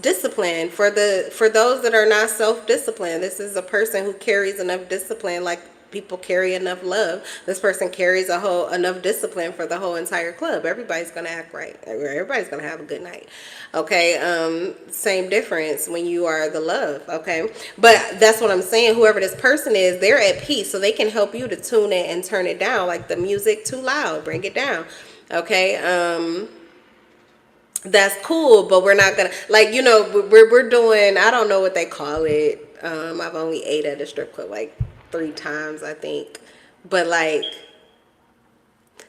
Discipline for those that are not self-disciplined. This is a person who carries enough discipline, like people carry enough love. This person carries enough discipline for the whole entire club. Everybody's gonna act right. Everybody's gonna have a good night. Okay. Same difference when you are the love. Okay, but that's what I'm saying. Whoever this person is, they're at peace, so they can help you to tune it and turn it down. Like the music too loud, bring it down. Okay. That's cool, but we're not gonna, like, we're doing, I don't know what they call it. I've only ate at a strip club like 3 times, I think, but like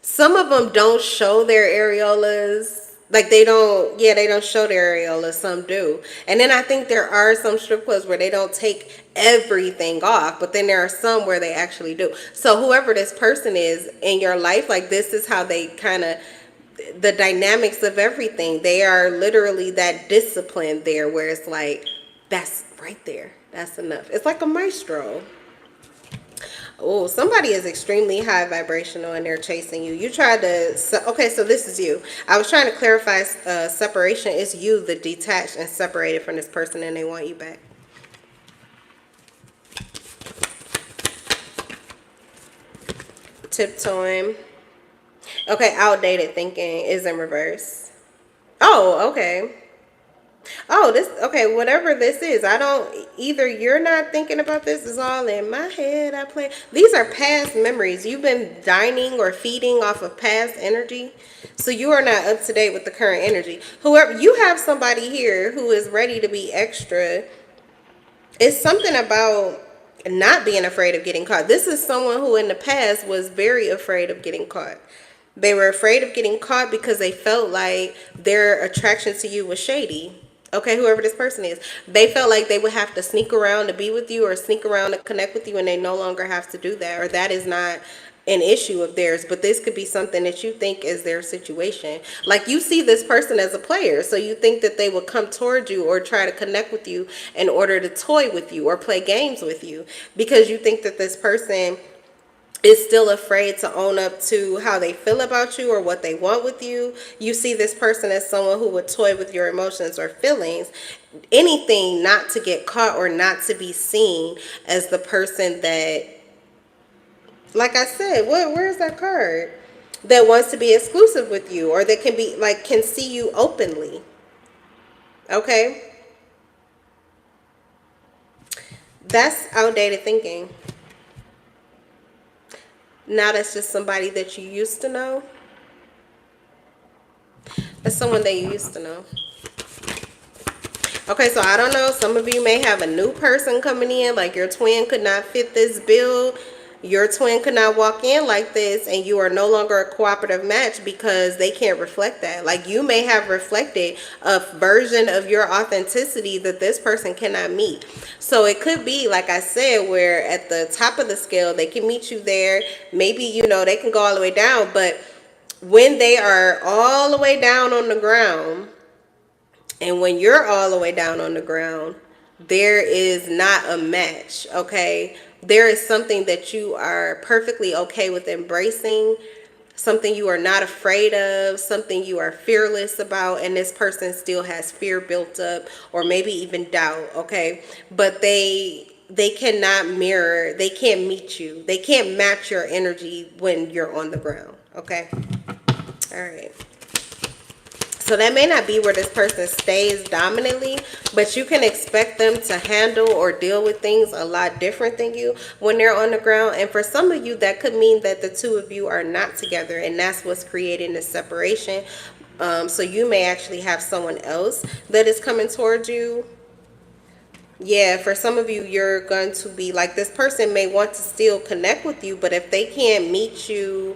some of them don't show their areolas. Like they don't show their areolas. Some do. And then I think there are some strip clubs where they don't take everything off, but then there are some where they actually do. So whoever this person is in your life, like this is how they kind of, the dynamics of everything. They are literally that discipline there where it's like, that's right there. That's enough. It's like a maestro. Oh, somebody is extremely high vibrational and they're chasing you. You tried to, okay, so this is you. I was trying to clarify separation. It's you that detached and separated from this person and they want you back. Tiptoeing. Okay, outdated thinking is in reverse. Oh, okay. Oh, okay, whatever this is, I don't, either you're not thinking about this, is all in my head, I play. These are past memories. You've been dining or feeding off of past energy. So you are not up to date with the current energy. Whoever, you have somebody here who is ready to be extra. It's something about not being afraid of getting caught. This is someone who in the past was very afraid of getting caught. They were afraid of getting caught because they felt like their attraction to you was shady. Okay, whoever this person is, they felt like they would have to sneak around to be with you or sneak around to connect with you, and they no longer have to do that, or that is not an issue of theirs. But this could be something that you think is their situation. Like you see this person as a player, so you think that they will come toward you or try to connect with you in order to toy with you or play games with you, because you think that this person is still afraid to own up to how they feel about you or what they want with you. You see this person as someone who would toy with your emotions or feelings. Anything not to get caught or not to be seen as the person that, like I said, where's that card? That wants to be exclusive with you, or that can be like, can see you openly. Okay? That's outdated thinking. Now that's just somebody that you used to know. That's someone that you used to know. Okay, so I don't know. Some of you may have a new person coming in. Like your twin could not fit this bill. Your twin could not walk in like this, and you are no longer a cooperative match because they can't reflect that. Like you may have reflected a version of your authenticity that this person cannot meet. So it could be, like I said, where at the top of the scale, they can meet you there. Maybe, they can go all the way down. But when they are all the way down on the ground, and when you're all the way down on the ground, there is not a match, okay? There is something that you are perfectly okay with embracing, something you are not afraid of, something you are fearless about, and this person still has fear built up or maybe even doubt, okay? But they cannot mirror, they can't meet you. They can't match your energy when you're on the ground, okay? All right. So that may not be where this person stays dominantly, but you can expect them to handle or deal with things a lot different than you when they're on the ground. And for some of you, that could mean that the two of you are not together, and that's what's creating this separation. So you may actually have someone else that is coming towards you. Yeah, for some of you, you're going to be like, this person may want to still connect with you, but if they can't meet you,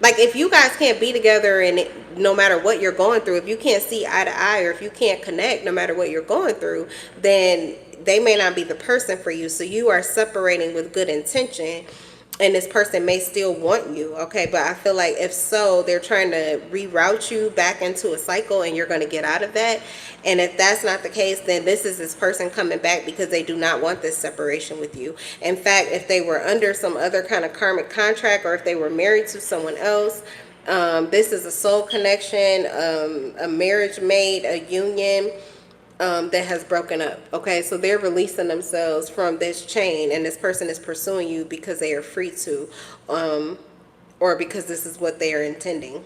like if you guys can't be together and no matter what you're going through, if you can't see eye to eye, or if you can't connect no matter what you're going through, then they may not be the person for you. So you are separating with good intention, and this person may still want you, okay? But I feel like if so, they're trying to reroute you back into a cycle, and you're going to get out of that. And if that's not the case, then this is this person coming back because they do not want this separation with you. In fact, if they were under some other kind of karmic contract, or if they were married to someone else, this is a soul connection, a marriage made, a union that has broken up. Okay, so they're releasing themselves from this chain, and this person is pursuing you because they are free to, or because this is what they are intending.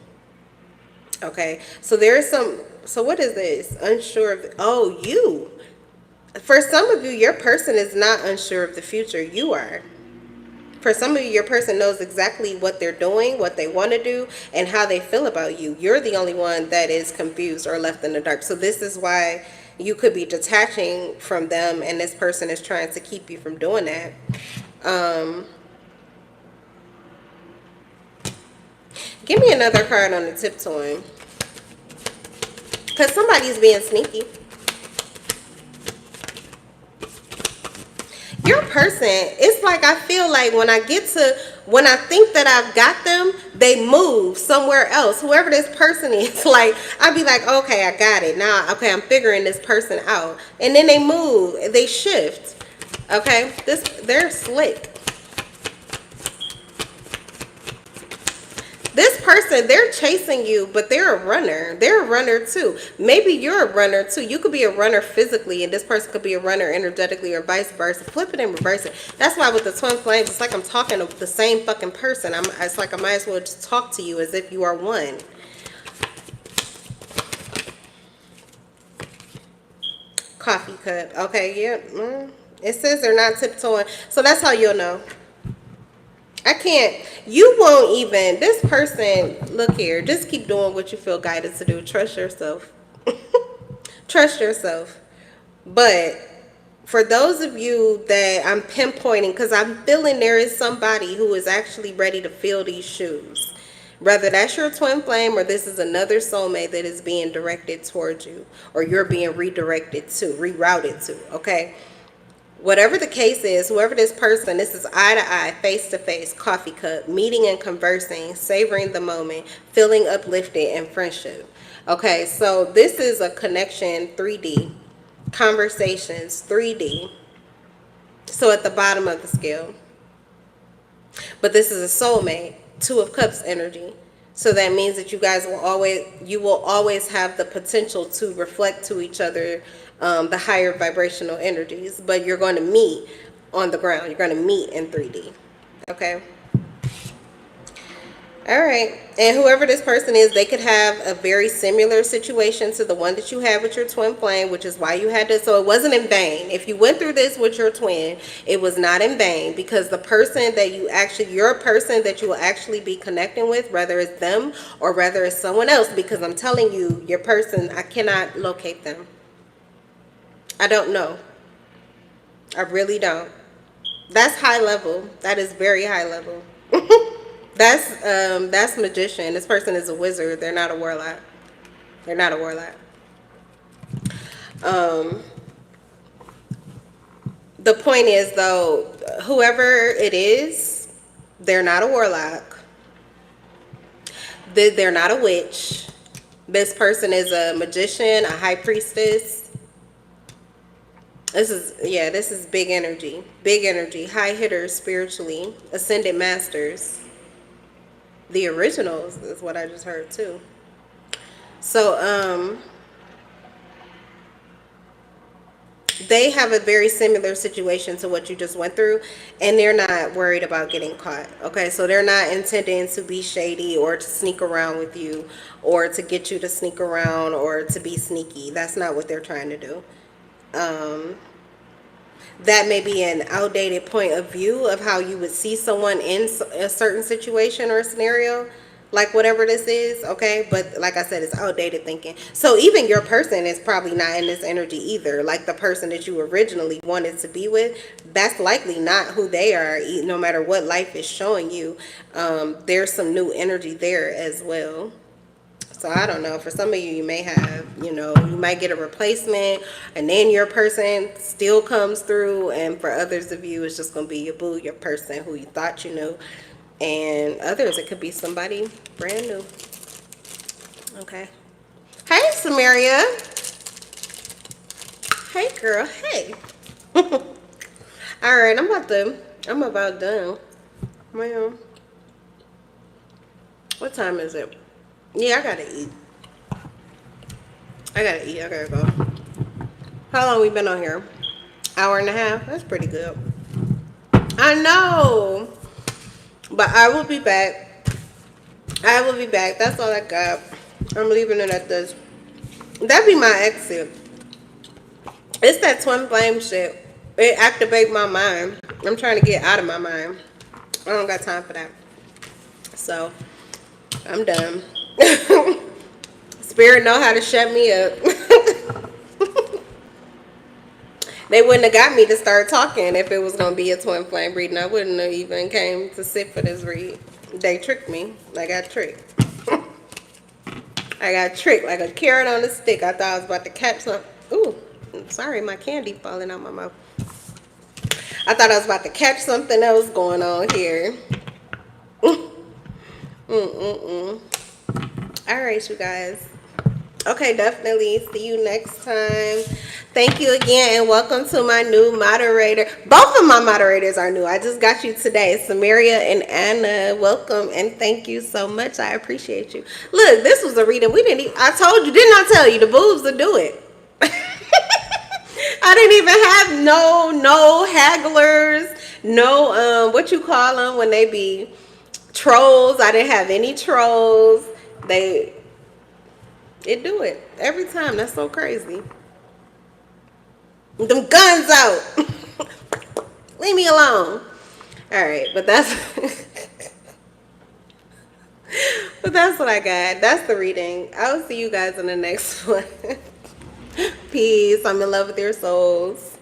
Okay, so there is some. So what is this? Unsure of. Oh, you. For some of you, your person is not unsure of the future. You are. For some of you, your person knows exactly what they're doing, what they want to do, and how they feel about you. You're the only one that is confused or left in the dark. So this is why you could be detaching from them, and this person is trying to keep you from doing that. Give me another card on the tiptoeing, because somebody's being sneaky. Your person, it's like, I feel like when I think that I've got them, they move somewhere else. Whoever this person is, like, I'd be like, okay, I got it. Now, okay, I'm figuring this person out. And then they move, they shift. Okay, they're slick. This person, they're chasing you, but they're a runner. They're a runner too. Maybe you're a runner too. You could be a runner physically, and this person could be a runner energetically, or vice versa. Flip it and reverse it. That's why with the twin flames, it's like I'm talking to the same fucking person. It's like I might as well just talk to you as if you are one. Coffee cup. Okay, yeah. It says they're not tiptoeing. So that's how you'll know. I can't, you won't even, this person, look here, just keep doing what you feel guided to do. Trust yourself. Trust yourself. But for those of you that I'm pinpointing, because I'm feeling there is somebody who is actually ready to fill these shoes. Whether that's your twin flame, or this is another soulmate that is being directed towards you, or you're being redirected to, rerouted to, okay? Whatever the case is, whoever this person, this is eye to eye, face to face, coffee cup, meeting and conversing, savoring the moment, feeling uplifted, and friendship. Okay, so this is a connection 3D, conversations 3D. So at the bottom of the scale. But this is a soulmate, 2 of Cups energy. So that means that you guys will always have the potential to reflect to each other the higher vibrational energies, but you're going to meet on the ground. You're going to meet in 3D. Okay. All right. And whoever this person is, they could have a very similar situation to the one that you had with your twin flame, which is why you had to. So it wasn't in vain. If you went through this with your twin, it was not in vain, because the person that you're a person that you will actually be connecting with, whether it's them or whether it's someone else, because I'm telling you, your person, I cannot locate them. I don't know. I really don't. That's high level. That is very high level. That's magician. This person is a wizard. They're not a warlock. They're not a warlock. The point is, though, whoever it is, they're not a warlock. They're not a witch. This person is a magician, a high priestess. This is big energy. Big energy. High hitters spiritually. Ascended masters. The originals is what I just heard too. So, they have a very similar situation to what you just went through, and they're not worried about getting caught. Okay, so they're not intending to be shady or to sneak around with you or to get you to sneak around or to be sneaky. That's not what they're trying to do. um that may be an outdated point of view of how you would see someone in a certain situation or scenario, like whatever this is, okay? But like I said, it's outdated thinking. So even your person is probably not in this energy either. Like the person that you originally wanted to be with, that's likely not who they are, no matter what life is showing you. There's some new energy there as well. So I don't know. For some of you, you may have, you might get a replacement, and then your person still comes through. And for others of you, it's just gonna be your boo, your person who you thought you knew, and others it could be somebody brand new. Okay. Hey, Samaria. Hey, girl. Hey. All right. I'm about done. Well, what time is it? Yeah, I gotta eat. I gotta go. How long we been on here? Hour and a half? That's pretty good. I know. But I will be back. I will be back. That's all I got. I'm leaving it at this. That'd be my exit. It's that twin flame shit. It activates my mind. I'm trying to get out of my mind. I don't got time for that. So, I'm done. Spirit know how to shut me up. They wouldn't have got me to start talking if it was going to be a twin flame reading. I wouldn't have even came to sit for this read. They tricked me. I got tricked. I got tricked like a carrot on a stick. I thought I was about to catch something. Ooh, sorry, my candy falling out my mouth. I thought I was about to catch something else going on here. All right, you guys. Okay, definitely. See you next time. Thank you again, and welcome to my new moderator. Both of my moderators are new. I just got you today, Samaria and Anna. Welcome, and thank you so much. I appreciate you. Look, this was a reading. I told you, didn't I tell you, the boobs will do it. I didn't even have no hagglers, no, what you call them when they be trolls. I didn't have any trolls. It do it every time. That's so crazy. Them guns out. Leave me alone. All right, but that's what I got. That's the reading. I'll see you guys in the next one. Peace. I'm in love with your souls.